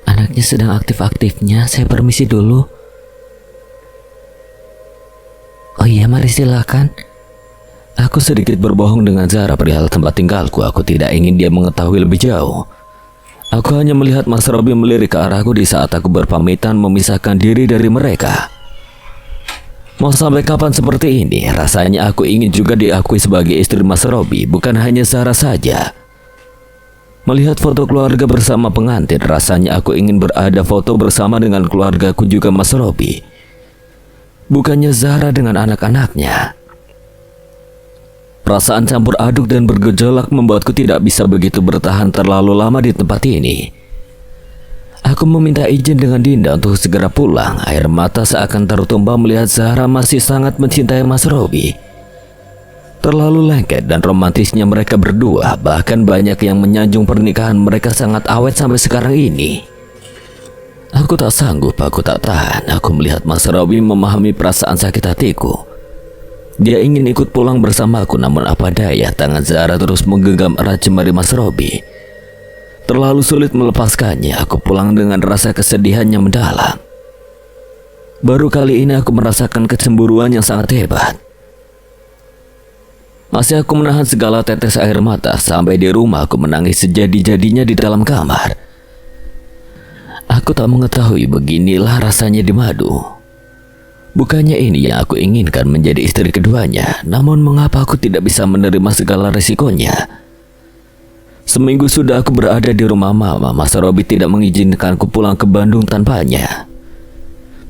Anaknya sedang aktif-aktifnya, saya permisi dulu. Oh iya, mari silakan. Aku sedikit berbohong dengan Zahra perihal tempat tinggalku. Aku tidak ingin dia mengetahui lebih jauh. Aku hanya melihat Mas Robi melirik ke arahku di saat aku berpamitan memisahkan diri dari mereka. Mau sampai kapan seperti ini? Rasanya aku ingin juga diakui sebagai istri Mas Robi, bukan hanya Zahra saja. Melihat foto keluarga bersama pengantin, rasanya aku ingin berada foto bersama dengan keluargaku juga Mas Robi. Bukannya Zahra dengan anak-anaknya. Perasaan campur aduk dan bergejolak membuatku tidak bisa begitu bertahan terlalu lama di tempat ini. Aku meminta izin dengan Dinda untuk segera pulang. Air mata seakan tertumpah melihat Zahra masih sangat mencintai Mas Robi. Terlalu lengket dan romantisnya mereka berdua. Bahkan banyak yang menyanjung pernikahan mereka sangat awet sampai sekarang ini. Aku tak sanggup, aku tak tahan. Aku melihat Mas Robi memahami perasaan sakit hatiku. Dia ingin ikut pulang bersamaku, namun apa daya, tangan Zahra terus menggenggam erat jemari Mas Robi. Terlalu sulit melepaskannya. Aku pulang dengan rasa kesedihan yang mendalam. Baru kali ini aku merasakan kecemburuan yang sangat hebat. Masih aku menahan segala tetes air mata. Sampai di rumah aku menangis sejadi-jadinya di dalam kamar. Aku tak mengetahui beginilah rasanya di madu. Bukannya ini yang aku inginkan menjadi istri keduanya. Namun mengapa aku tidak bisa menerima segala resikonya? Seminggu sudah aku berada di rumah Mama. Mas Robi tidak mengizinkanku pulang ke Bandung tanpanya.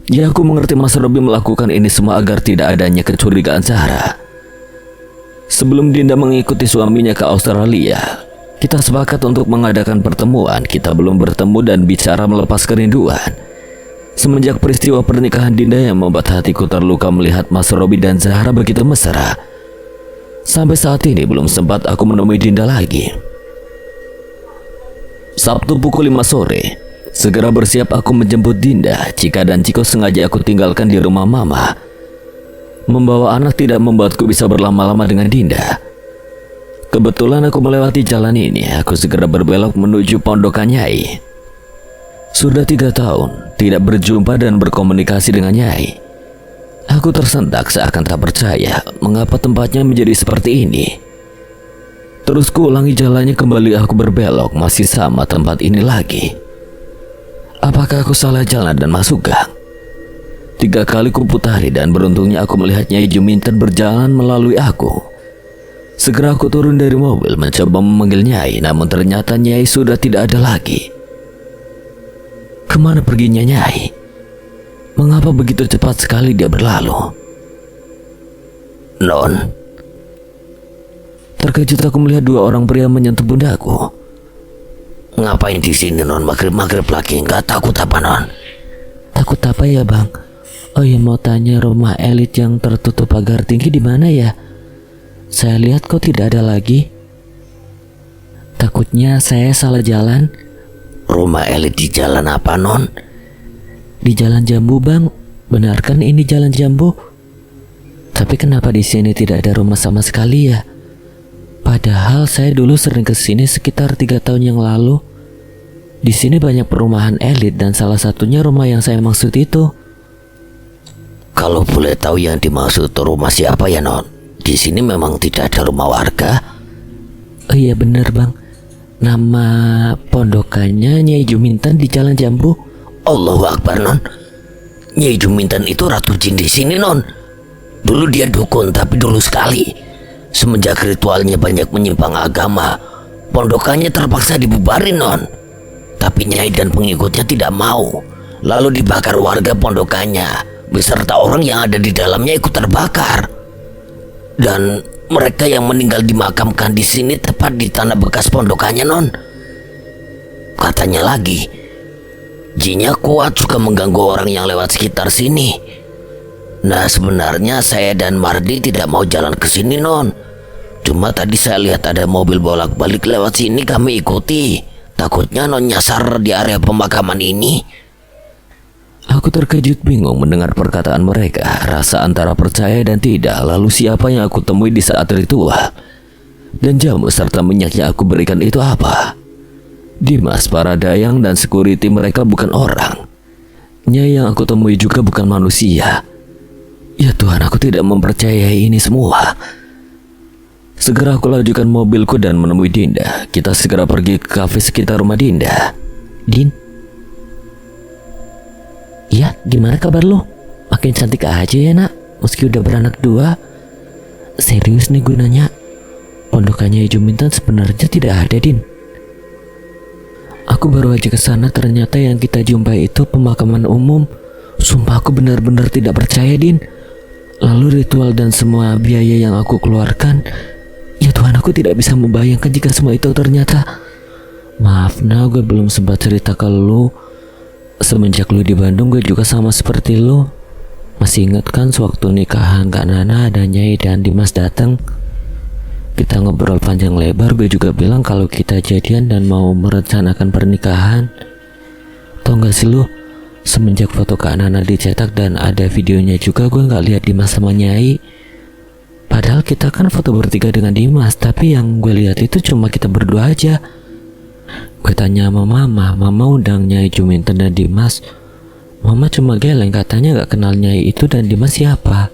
Ya, aku mengerti Mas Robi melakukan ini semua agar tidak adanya kecurigaan Zahra. Sebelum Dinda mengikuti suaminya ke Australia, kita sepakat untuk mengadakan pertemuan. Kita belum bertemu dan bicara melepas kerinduan. Semenjak peristiwa pernikahan Dinda yang membuat hatiku terluka melihat Mas Robi dan Zahra begitu mesra. Sampai saat ini belum sempat aku menemui Dinda lagi. Sabtu pukul 5 sore, segera bersiap aku menjemput Dinda. Cika dan Ciko sengaja aku tinggalkan di rumah Mama. Membawa anak tidak membuatku bisa berlama-lama dengan Dinda. Kebetulan aku melewati jalan ini. Aku segera berbelok menuju pondokan Nyai. Sudah 3 tahun tidak berjumpa dan berkomunikasi dengan Nyai. Aku tersentak seakan tak percaya mengapa tempatnya menjadi seperti ini. Terus ku ulangi jalannya kembali. Aku berbelok, masih sama tempat ini lagi. Apakah aku salah jalan dan masuk gang? 3 kali ku putari dan beruntungnya aku melihat Nyai Juminten berjalan melalui aku. Segera aku turun dari mobil mencoba memanggil Nyai, namun ternyata Nyai sudah tidak ada lagi. Kemana perginya Nyai? Mengapa begitu cepat sekali dia berlalu? Non, terkejut aku melihat 2 orang pria menyentuh pundaku. ngapain di sini Non? Maghrib lagi, nggak takut apa Non? Takut apa ya Bang? Oh ya, mau tanya rumah elit yang tertutup pagar tinggi di mana ya? Saya lihat kok tidak ada lagi. Takutnya saya salah jalan. Rumah elit di jalan apa Non? Di Jalan Jambu Bang. Benar kan ini Jalan Jambu? Tapi kenapa di sini tidak ada rumah sama sekali ya? Padahal saya dulu sering ke sini sekitar 3 tahun yang lalu. Di sini banyak perumahan elit dan salah satunya rumah yang saya maksud itu. Kalau boleh tahu yang dimaksud rumah siapa ya Non? Di sini memang tidak ada rumah warga. Oh iya bener Bang. Nama pondokannya Nyai Juminten di Jalan Jambu. Allahu Akbar Non. Nyai Juminten itu ratu jin di sini Non. Dulu dia dukun, tapi dulu sekali. Semenjak ritualnya banyak menyimpang agama, pondokannya terpaksa dibubarin Non. Tapi Nyai dan pengikutnya tidak mau. Lalu dibakar warga pondokannya, beserta orang yang ada di dalamnya ikut terbakar. Dan mereka yang meninggal dimakamkan di sini tepat di tanah bekas pondokannya Non. Katanya lagi, jinnya kuat, suka mengganggu orang yang lewat sekitar sini. Nah, sebenarnya saya dan Mardi tidak mau jalan ke sini Non. Cuma tadi saya lihat ada mobil bolak-balik lewat sini, kami ikuti. Takutnya Non nyasar di area pemakaman ini. Aku terkejut bingung mendengar perkataan mereka. Rasa antara percaya dan tidak. Lalu siapa yang aku temui di saat ritual? Dan jamu serta minyak yang aku berikan itu apa? Dimas, para dayang dan security mereka bukan orang. Nyai yang aku temui juga bukan manusia. Ya Tuhan, aku tidak mempercayai ini semua. Segera aku lajukan mobilku dan menemui Dinda. Kita segera pergi ke kafe sekitar rumah Dinda. Din? Iya, gimana kabar lu? Makin cantik aja ya nak. meski udah beranak 2. Serius nih gue nanya, pondokannya Juminten sebenarnya tidak ada, Din. Aku baru aja kesana, ternyata yang kita jumpai itu pemakaman umum. Sumpah aku benar-benar tidak percaya, Din. Lalu ritual dan semua biaya yang aku keluarkan, ya Tuhan, aku tidak bisa membayangkan jika semua itu ternyata. Maaf nah, gue belum sempat cerita ke lu. Semenjak lu di Bandung, gue juga sama seperti lu. Masih ingat kan sewaktu nikahan Kak Nana ada Nyai dan Dimas datang? Kita ngobrol panjang lebar, gue juga bilang kalau kita jadian dan mau merencanakan pernikahan. Tau gak sih lu, semenjak foto Kak Nana dicetak dan ada videonya juga, gue gak lihat Dimas sama Nyai. Padahal kita kan foto bertiga dengan Dimas, tapi yang gue lihat itu cuma kita berdua aja. Gue tanya sama mama undang Nyai Juminten dan Dimas. Mama cuma geleng, katanya gak kenal Nyai itu dan Dimas siapa.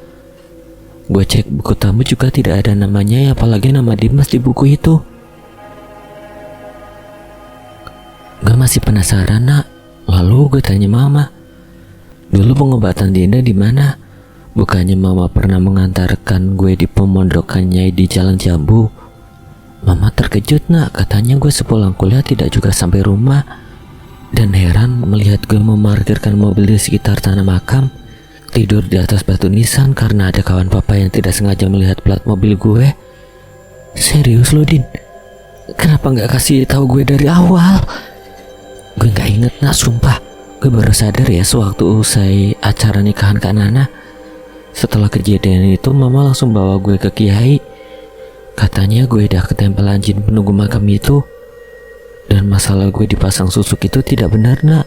Gue cek buku tamu juga tidak ada namanya, apalagi nama Dimas di buku itu. Gue masih penasaran nak. Lalu gue tanya mama, dulu pengobatan Dinda di mana? Bukannya mama pernah mengantarkan gue di pemondokan Nyai di Jalan Jambu? Mama terkejut nak, katanya gue sepulang kuliah tidak juga sampai rumah. Dan heran melihat gue memarkirkan mobil di sekitar tanah makam, tidur di atas batu nisan karena ada kawan papa yang tidak sengaja melihat plat mobil gue. Serius lo Din? Kenapa gak kasih tahu gue dari awal? Gue gak inget nak, sumpah. Gue baru sadar ya sewaktu usai acara nikahan Kak Nana. Setelah kejadian itu mama langsung bawa gue ke Kiai. Katanya gue udah ketempelan jin penunggu makam itu. Dan masalah gue dipasang susuk itu tidak benar nak.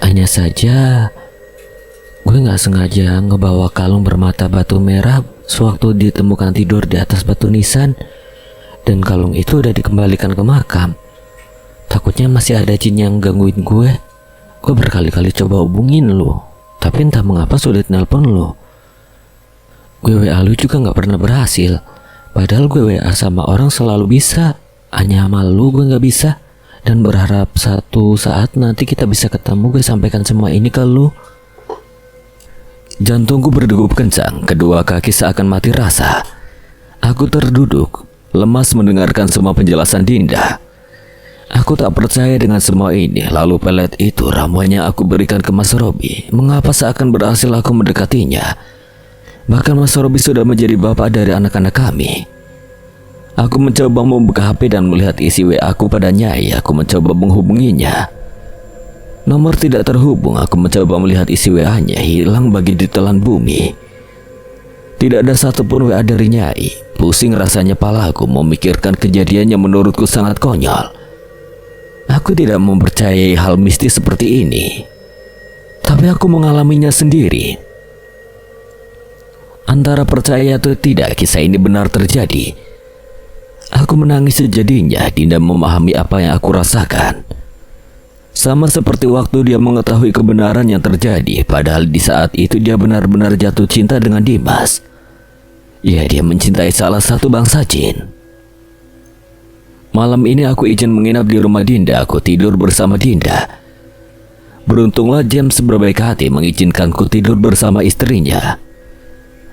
Hanya saja gue gak sengaja ngebawa kalung bermata batu merah sewaktu ditemukan tidur di atas batu nisan. Dan kalung itu udah dikembalikan ke makam. Takutnya masih ada jin yang gangguin gue. Gue berkali-kali coba hubungin lo, tapi entah mengapa sulit nelpon lo. Gue WA lu juga gak pernah berhasil. Padahal gue WA sama orang selalu bisa. Hanya sama lu gue gak bisa. Dan berharap satu saat nanti kita bisa ketemu. Gue sampaikan semua ini ke lu. Jantungku berdegup kencang, kedua kaki seakan mati rasa. Aku terduduk, lemas mendengarkan semua penjelasan Dinda. Aku tak percaya dengan semua ini. Lalu pelet itu ramuannya aku berikan ke Mas Robi. Mengapa seakan berhasil aku mendekatinya? Bahkan Mas Robi sudah menjadi bapak dari anak-anak kami. Aku mencoba membuka HP dan melihat isi WA aku pada Nyai. Aku mencoba menghubunginya. Nomor tidak terhubung. Aku mencoba melihat isi WA-nya, hilang bagi ditelan bumi. Tidak ada satupun WA dari Nyai. Pusing rasanya palaku memikirkan kejadian yang menurutku sangat konyol. Aku tidak mempercayai hal mistis seperti ini. Tapi aku mengalaminya sendiri. Antara percaya atau tidak kisah ini benar terjadi. Aku menangis sejadinya. Dinda memahami apa yang aku rasakan. Sama seperti waktu dia mengetahui kebenaran yang terjadi. Padahal di saat itu dia benar-benar jatuh cinta dengan Dimas. Ya, dia mencintai salah satu bangsa jin. Malam ini aku izin menginap di rumah Dinda. Aku tidur bersama Dinda. Beruntunglah James berbaik hati mengizinkanku tidur bersama istrinya.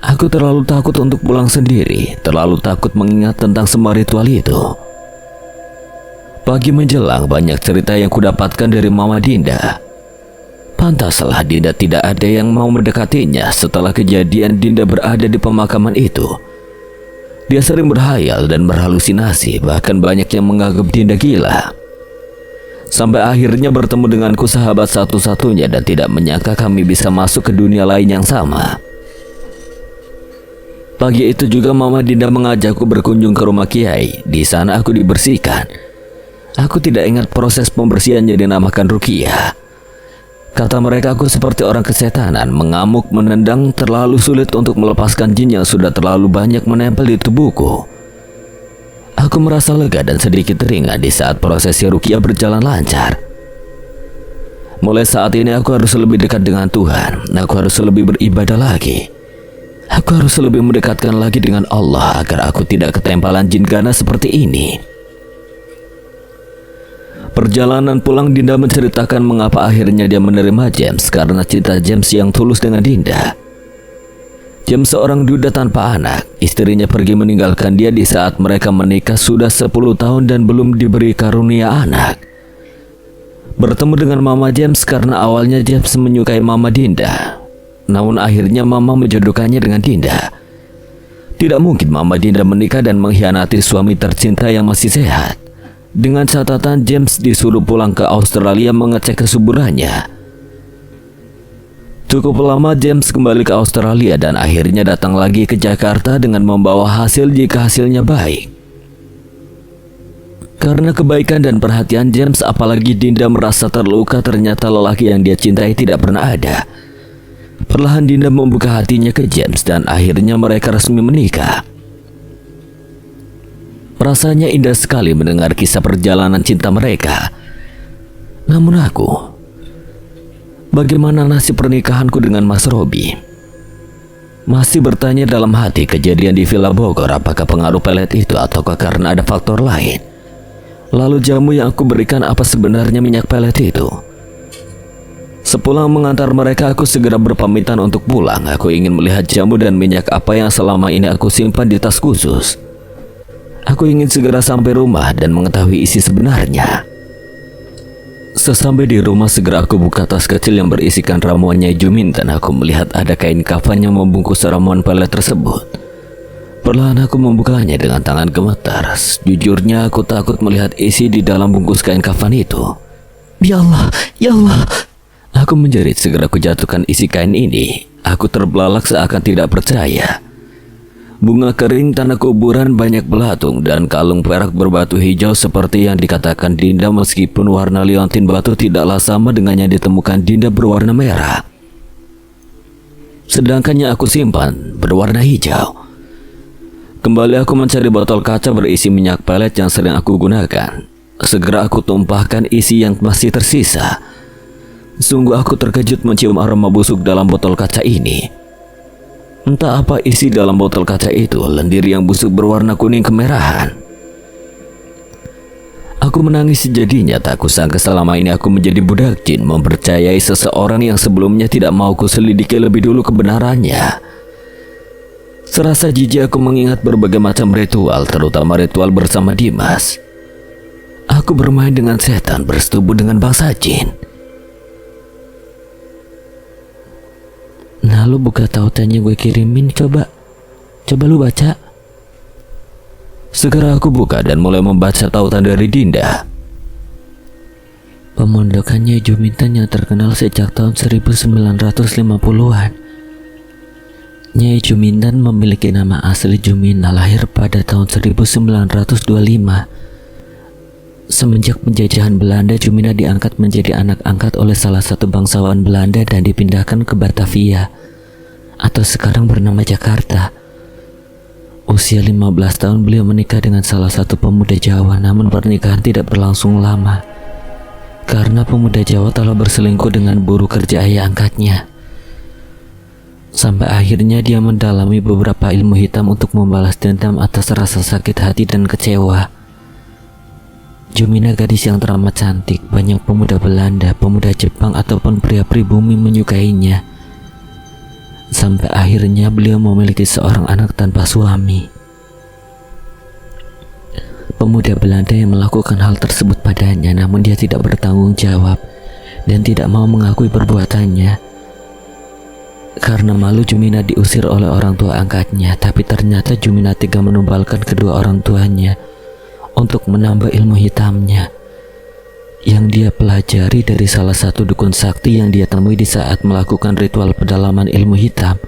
Aku terlalu takut untuk pulang sendiri, terlalu takut mengingat tentang semua ritual itu. Pagi menjelang, banyak cerita yang kudapatkan dari Mama Dinda. Pantaslah Dinda tidak ada yang mau mendekatinya setelah kejadian Dinda berada di pemakaman itu. Dia sering berhayal dan berhalusinasi, bahkan banyak yang menganggap Dinda gila. Sampai akhirnya bertemu denganku, sahabat satu-satunya, dan tidak menyangka kami bisa masuk ke dunia lain yang sama. Pagi itu juga Mama Dinda mengajakku berkunjung ke rumah Kiai. Di sana aku dibersihkan. Aku tidak ingat proses pembersihannya dinamakan ruqyah. Kata mereka aku seperti orang kesetanan, mengamuk, menendang, terlalu sulit untuk melepaskan jin yang sudah terlalu banyak menempel di tubuhku. Aku merasa lega dan sedikit ringan di saat prosesi ruqyah berjalan lancar. Mulai saat ini aku harus lebih dekat dengan Tuhan. Aku harus lebih beribadah lagi. Aku harus lebih mendekatkan lagi dengan Allah agar aku tidak ketempalan jin ganas seperti ini. Perjalanan pulang, Dinda menceritakan mengapa akhirnya dia menerima James karena cinta James yang tulus dengan Dinda. James seorang duda tanpa anak. Istrinya pergi meninggalkan dia di saat mereka menikah sudah 10 tahun dan belum diberi karunia anak. Bertemu dengan Mama James karena awalnya James menyukai Mama Dinda. Namun akhirnya Mama menjodohkannya dengan Dinda. Tidak mungkin Mama Dinda menikah dan mengkhianati suami tercinta yang masih sehat. Dengan catatan James disuruh pulang ke Australia mengecek kesuburannya. Cukup lama James kembali ke Australia dan akhirnya datang lagi ke Jakarta dengan membawa hasil jika hasilnya baik. Karena kebaikan dan perhatian James, apalagi Dinda merasa terluka, ternyata lelaki yang dia cintai tidak pernah ada. Perlahan Dinda membuka hatinya ke James dan akhirnya mereka resmi menikah. Rasanya indah sekali mendengar kisah perjalanan cinta mereka. Namun bagaimana nasib pernikahanku dengan Mas Robi? Masih bertanya dalam hati kejadian di Villa Bogor, apakah pengaruh pelet itu ataukah karena ada faktor lain? Lalu jamu yang aku berikan, apa sebenarnya minyak pelet itu? Sepulang mengantar mereka, aku segera berpamitan untuk pulang. Aku ingin melihat jamu dan minyak apa yang selama ini aku simpan di tas khusus. Aku ingin segera sampai rumah dan mengetahui isi sebenarnya. Sesampai di rumah, segera aku buka tas kecil yang berisikan ramuan Nyai Jumin dan aku melihat ada kain kafan yang membungkus ramuan pelet tersebut. Perlahan aku membukanya dengan tangan gemetar. Jujurnya aku takut melihat isi di dalam bungkus kain kafan itu. Ya Allah, ya Allah. Aku menjerit, segera aku jatuhkan isi kain ini. Aku terbelalak seakan tidak percaya. Bunga kering, tanah kuburan, banyak belatung, dan kalung perak berbatu hijau seperti yang dikatakan Dinda, meskipun warna liontin batu tidaklah sama dengan yang ditemukan Dinda berwarna merah. Sedangkan yang aku simpan berwarna hijau. Kembali aku mencari botol kaca berisi minyak pelet yang sering aku gunakan. Segera aku tumpahkan isi yang masih tersisa. Sungguh aku terkejut mencium aroma busuk dalam botol kaca ini. Entah apa isi dalam botol kaca itu, lendir yang busuk berwarna kuning kemerahan. Aku menangis sejadinya, tak kusangka selama ini aku menjadi budak jin, mempercayai seseorang yang sebelumnya tidak mau kuselidiki lebih dulu kebenarannya. Serasa jijik aku mengingat berbagai macam ritual, terutama ritual bersama Dimas. Aku bermain dengan setan, bersetubuh dengan bangsa jin. Nah, lu buka tautannya gue kirimin, coba lu baca. Segera aku buka dan mulai membaca tautan dari Dinda. Pemondokannya Jumintan yang terkenal sejak tahun 1950-an. Nyai Jumintan memiliki nama asli Jumina, lahir pada tahun 1925. Semenjak penjajahan Belanda, Jumina diangkat menjadi anak angkat oleh salah satu bangsawan Belanda dan dipindahkan ke Batavia, atau sekarang bernama Jakarta. Usia 15 tahun beliau menikah dengan salah satu pemuda Jawa, namun pernikahan tidak berlangsung lama karena pemuda Jawa telah berselingkuh dengan buruh kerja ayah angkatnya. Sampai akhirnya dia mendalami beberapa ilmu hitam untuk membalas dendam atas rasa sakit hati dan kecewa. Jumina gadis yang teramat cantik, banyak pemuda Belanda, pemuda Jepang ataupun pria pribumi menyukainya. Sampai akhirnya beliau memiliki seorang anak tanpa suami. Pemuda Belanda yang melakukan hal tersebut padanya, namun dia tidak bertanggung jawab dan tidak mau mengakui perbuatannya. Karena malu, Jumina diusir oleh orang tua angkatnya, tapi ternyata Jumina tega menumbalkan kedua orang tuanya untuk menambah ilmu hitamnya yang dia pelajari dari salah satu dukun sakti yang dia temui di saat melakukan ritual pedalaman ilmu hitam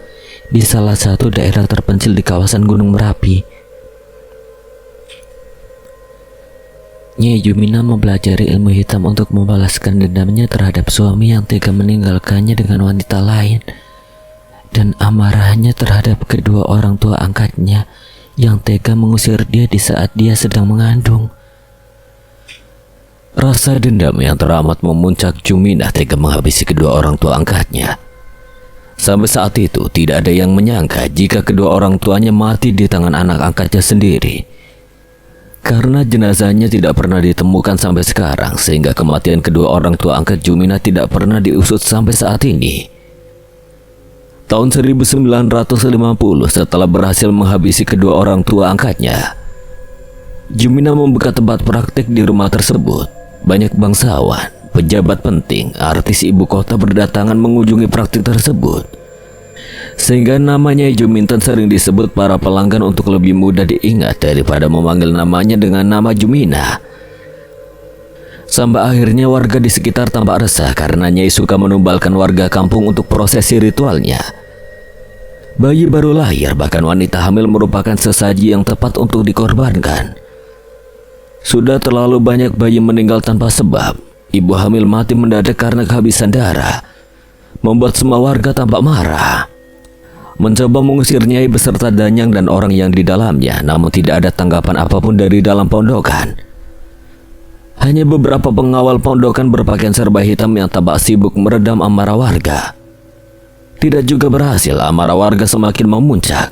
di salah satu daerah terpencil di kawasan Gunung Merapi. Nyai Jumina mempelajari ilmu hitam untuk membalaskan dendamnya terhadap suami yang tega meninggalkannya dengan wanita lain, dan amarahnya terhadap kedua orang tua angkatnya yang tega mengusir dia di saat dia sedang mengandung. Rasa dendam yang teramat memuncak, Jumina tega menghabisi kedua orang tua angkatnya. Sampai saat itu tidak ada yang menyangka jika kedua orang tuanya mati di tangan anak angkatnya sendiri. Karena jenazahnya tidak pernah ditemukan sampai sekarang, sehingga kematian kedua orang tua angkat Jumina tidak pernah diusut sampai saat ini. Tahun 1950, setelah berhasil menghabisi kedua orang tua angkatnya, Jumina membuka tempat praktik di rumah tersebut. Banyak bangsawan, pejabat penting, artis ibu kota berdatangan mengunjungi praktik tersebut, sehingga namanya Juminten sering disebut para pelanggan untuk lebih mudah diingat daripada memanggil namanya dengan nama Jumina. Sampai akhirnya warga di sekitar tampak resah karena Nyai suka menumbalkan warga kampung untuk prosesi ritualnya. Bayi baru lahir, bahkan wanita hamil merupakan sesaji yang tepat untuk dikorbankan. Sudah terlalu banyak bayi meninggal tanpa sebab. Ibu hamil mati mendadak karena kehabisan darah, membuat semua warga tampak marah. Mencoba mengusir Nyai beserta Danyang dan orang yang di dalamnya, namun tidak ada tanggapan apapun dari dalam pondokan. Hanya beberapa pengawal pondokan berpakaian serba hitam yang tampak sibuk meredam amarah warga. Tidak juga berhasil, amarah warga semakin memuncak,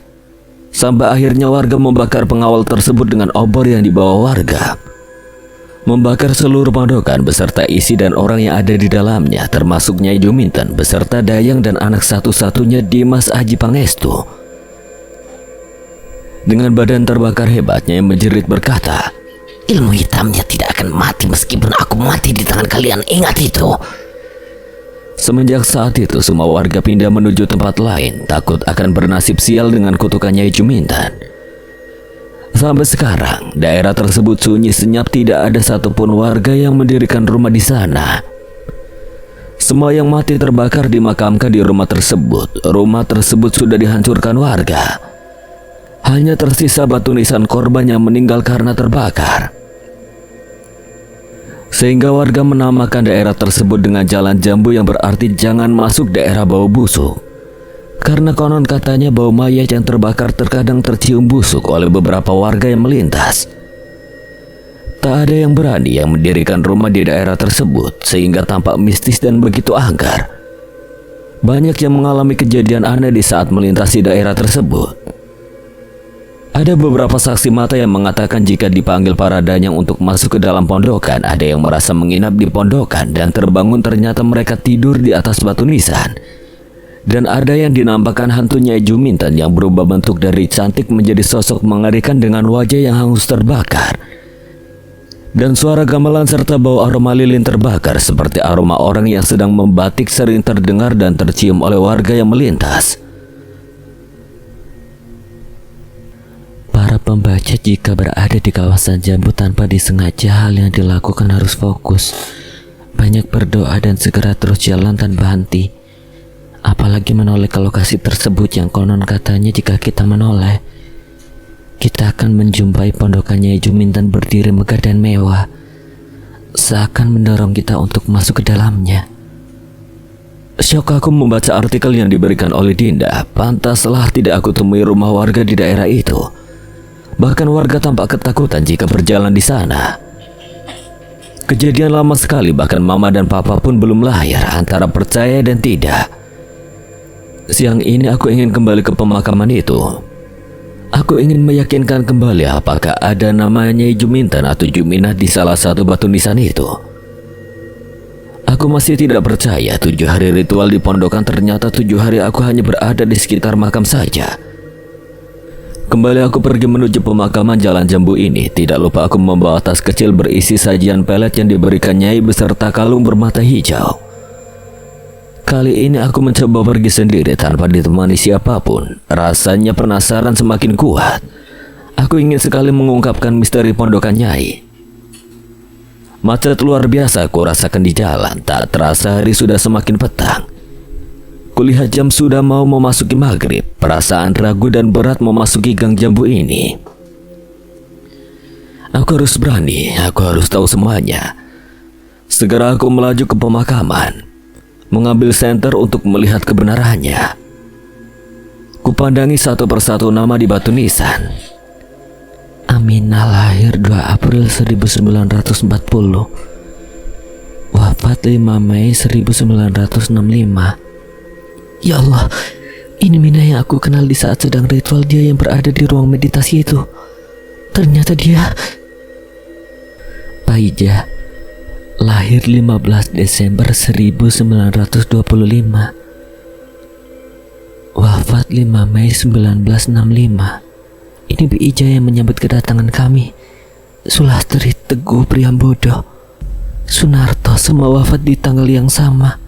sampai akhirnya warga membakar pengawal tersebut dengan obor yang dibawa warga. Membakar seluruh pondokan beserta isi dan orang yang ada di dalamnya, termasuk Nyai Juminten beserta Dayang dan anak satu-satunya Dimas Aji Pangestu. Dengan badan terbakar hebatnya yang menjerit berkata, "Ilmu hitamnya tidak akan mati meskipun aku mati di tangan kalian, ingat itu." Semenjak saat itu semua warga pindah menuju tempat lain, takut akan bernasib sial dengan kutukan Nyai Juminten. Sampai sekarang daerah tersebut sunyi senyap, tidak ada satupun warga yang mendirikan rumah di sana. Semua yang mati terbakar dimakamkan di rumah tersebut. Rumah tersebut sudah dihancurkan warga. Hanya tersisa batu nisan korban yang meninggal karena terbakar. Sehingga warga menamakan daerah tersebut dengan Jalan Jambu, yang berarti jangan masuk daerah bau busuk. Karena konon katanya bau mayat yang terbakar terkadang tercium busuk oleh beberapa warga yang melintas. Tak ada yang berani yang mendirikan rumah di daerah tersebut, sehingga tampak mistis dan begitu angker. Banyak yang mengalami kejadian aneh di saat melintasi daerah tersebut. Ada beberapa saksi mata yang mengatakan jika dipanggil para danyang untuk masuk ke dalam pondokan, ada yang merasa menginap di pondokan dan terbangun ternyata mereka tidur di atas batu nisan. Dan ada yang dinampakkan hantu Nyai Juminten yang berubah bentuk dari cantik menjadi sosok mengerikan dengan wajah yang hangus terbakar. Dan suara gamelan serta bau aroma lilin terbakar seperti aroma orang yang sedang membatik sering terdengar dan tercium oleh warga yang melintas. Para pembaca jika berada di kawasan Jambu tanpa disengaja, hal yang dilakukan harus fokus, banyak berdoa dan segera terus jalan tanpa henti. Apalagi menoleh ke lokasi tersebut yang konon katanya jika kita menoleh, kita akan menjumpai pondokan Nyai Juminten berdiri megah dan mewah, seakan mendorong kita untuk masuk ke dalamnya. Syok aku membaca artikel yang diberikan oleh Dinda. Pantaslah tidak aku temui rumah warga di daerah itu. Bahkan warga tampak ketakutan jika berjalan di sana. Kejadian lama sekali, bahkan mama dan papa pun belum lahir, antara percaya dan tidak. Siang ini aku ingin kembali ke pemakaman itu. Aku ingin meyakinkan kembali apakah ada nama Nyai Juminten atau Juminah di salah satu batu nisan itu. Aku masih tidak percaya 7 hari ritual di pondokan, ternyata 7 hari aku hanya berada di sekitar makam saja. Kembali aku pergi menuju pemakaman Jalan Jambu ini. Tidak lupa aku membawa tas kecil berisi sajian pelet yang diberikan Nyai beserta kalung bermata hijau. Kali ini aku mencoba pergi sendiri tanpa ditemani siapapun. Rasanya penasaran semakin kuat. Aku ingin sekali mengungkapkan misteri pondokan Nyai. Macet luar biasa aku rasakan di jalan. Tak terasa hari sudah semakin petang. Kulihat jam sudah mau memasuki maghrib. Perasaan ragu dan berat memasuki gang Jambu ini. Aku harus berani, aku harus tahu semuanya. Segera aku melaju ke pemakaman, mengambil senter untuk melihat kebenarannya. Kupandangi satu persatu nama di batu nisan. Aminah lahir 2 April 1940, wafat 5 Mei 1965. Ya Allah, ini Mina yang aku kenal di saat sedang ritual, dia yang berada di ruang meditasi itu. Ternyata dia Paija, lahir 15 Desember 1925, wafat 5 Mei 1965. Ini Bi Ija yang menyambut kedatangan kami. Sulastri, Teguh, Priambodo, Sunarto semua wafat di tanggal yang sama,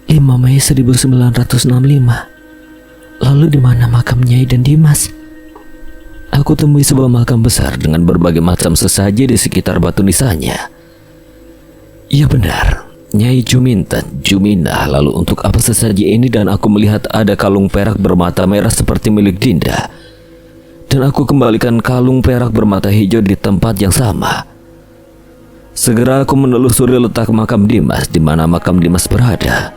5 Mei 1965. Lalu di mana makam Nyai dan Dimas? Aku temui sebuah makam besar dengan berbagai macam sesaji di sekitar batu nisannya. Iya benar, Nyai Juminten, Juminah. Lalu untuk apa sesaji ini? Dan aku melihat ada kalung perak bermata merah seperti milik Dinda. Dan aku kembalikan kalung perak bermata hijau di tempat yang sama. Segera aku menelusuri letak makam Dimas, di mana makam Dimas berada.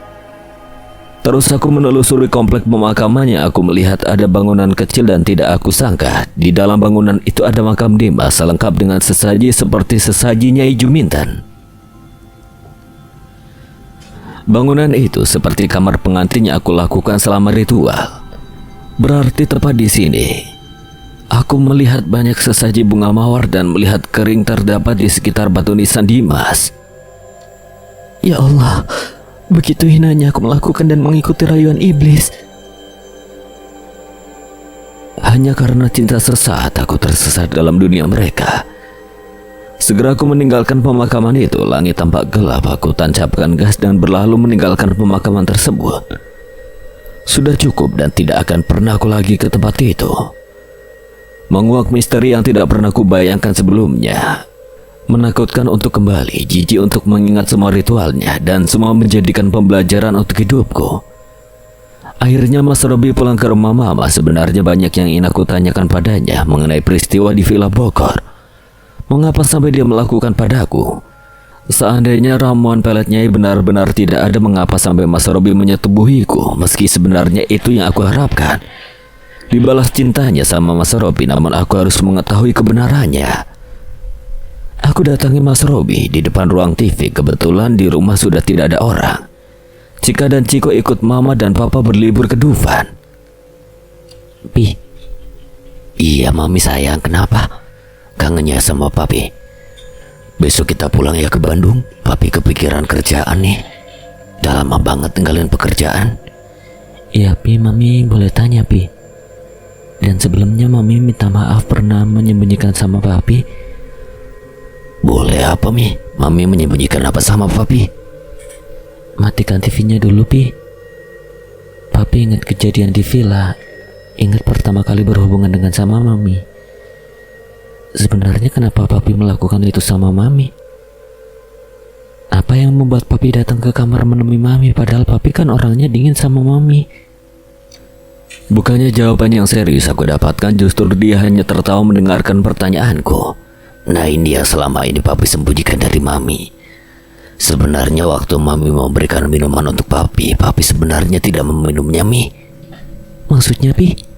Terus aku menelusuri komplek pemakamannya. Aku melihat ada bangunan kecil dan tidak aku sangka di dalam bangunan itu ada makam Dimas lengkap dengan sesaji seperti sesaji Nyai Juminten. Bangunan itu seperti kamar pengantin yang aku lakukan selama ritual. Berarti tepat di sini aku melihat banyak sesaji bunga mawar dan melihat kering terdapat di sekitar batu nisan Dimas. Ya Allah, begitu hinanya aku melakukan dan mengikuti rayuan iblis. Hanya karena cinta sesaat aku tersesat dalam dunia mereka. Segera aku meninggalkan pemakaman itu. Langit tampak gelap. Aku tancapkan gas dan berlalu meninggalkan pemakaman tersebut. Sudah cukup dan tidak akan pernah aku lagi ke tempat itu. Menguak misteri yang tidak pernah kubayangkan sebelumnya. Menakutkan untuk kembali, jijik untuk mengingat semua ritualnya, dan semua menjadikan pembelajaran untuk hidupku. Akhirnya Mas Robi pulang ke rumah Mama. Sebenarnya banyak yang ingin aku tanyakan padanya mengenai peristiwa di Villa Bogor. Mengapa sampai dia melakukan padaku? Seandainya ramuan pelet Nyai benar-benar tidak ada, mengapa sampai Mas Robi menyetubuhiku? Meski sebenarnya itu yang aku harapkan. Dibalas cintanya sama Mas Robi, namun aku harus mengetahui kebenarannya. Aku datangi Mas Robi di depan ruang TV. Kebetulan di rumah sudah tidak ada orang. Cika dan Ciko ikut Mama dan Papa berlibur ke Dufan. Pi. Iya Mami sayang, kenapa? Kangennya sama Papi. Besok kita pulang ya ke Bandung. Papi kepikiran kerjaan nih. Udah lama banget tinggalin pekerjaan. Iya Pi, Mami boleh tanya Pi. Dan sebelumnya Mami minta maaf pernah menyembunyikan sama Papi. Boleh apa Mi? Mami menyembunyikan apa sama Papi? Matikan TV-nya dulu Pi. Papi ingat kejadian di villa. Ingat pertama kali berhubungan dengan sama Mami. Sebenarnya kenapa Papi melakukan itu sama Mami? Apa yang membuat Papi datang ke kamar menemui Mami padahal Papi kan orangnya dingin sama Mami? Bukannya jawaban yang serius aku dapatkan, justru dia hanya tertawa mendengarkan pertanyaanku. Nah ini yang selama ini Papi sembunyikan dari Mami. Sebenarnya waktu Mami memberikan minuman untuk Papi, Papi sebenarnya tidak meminumnya Mi. Maksudnya Pi?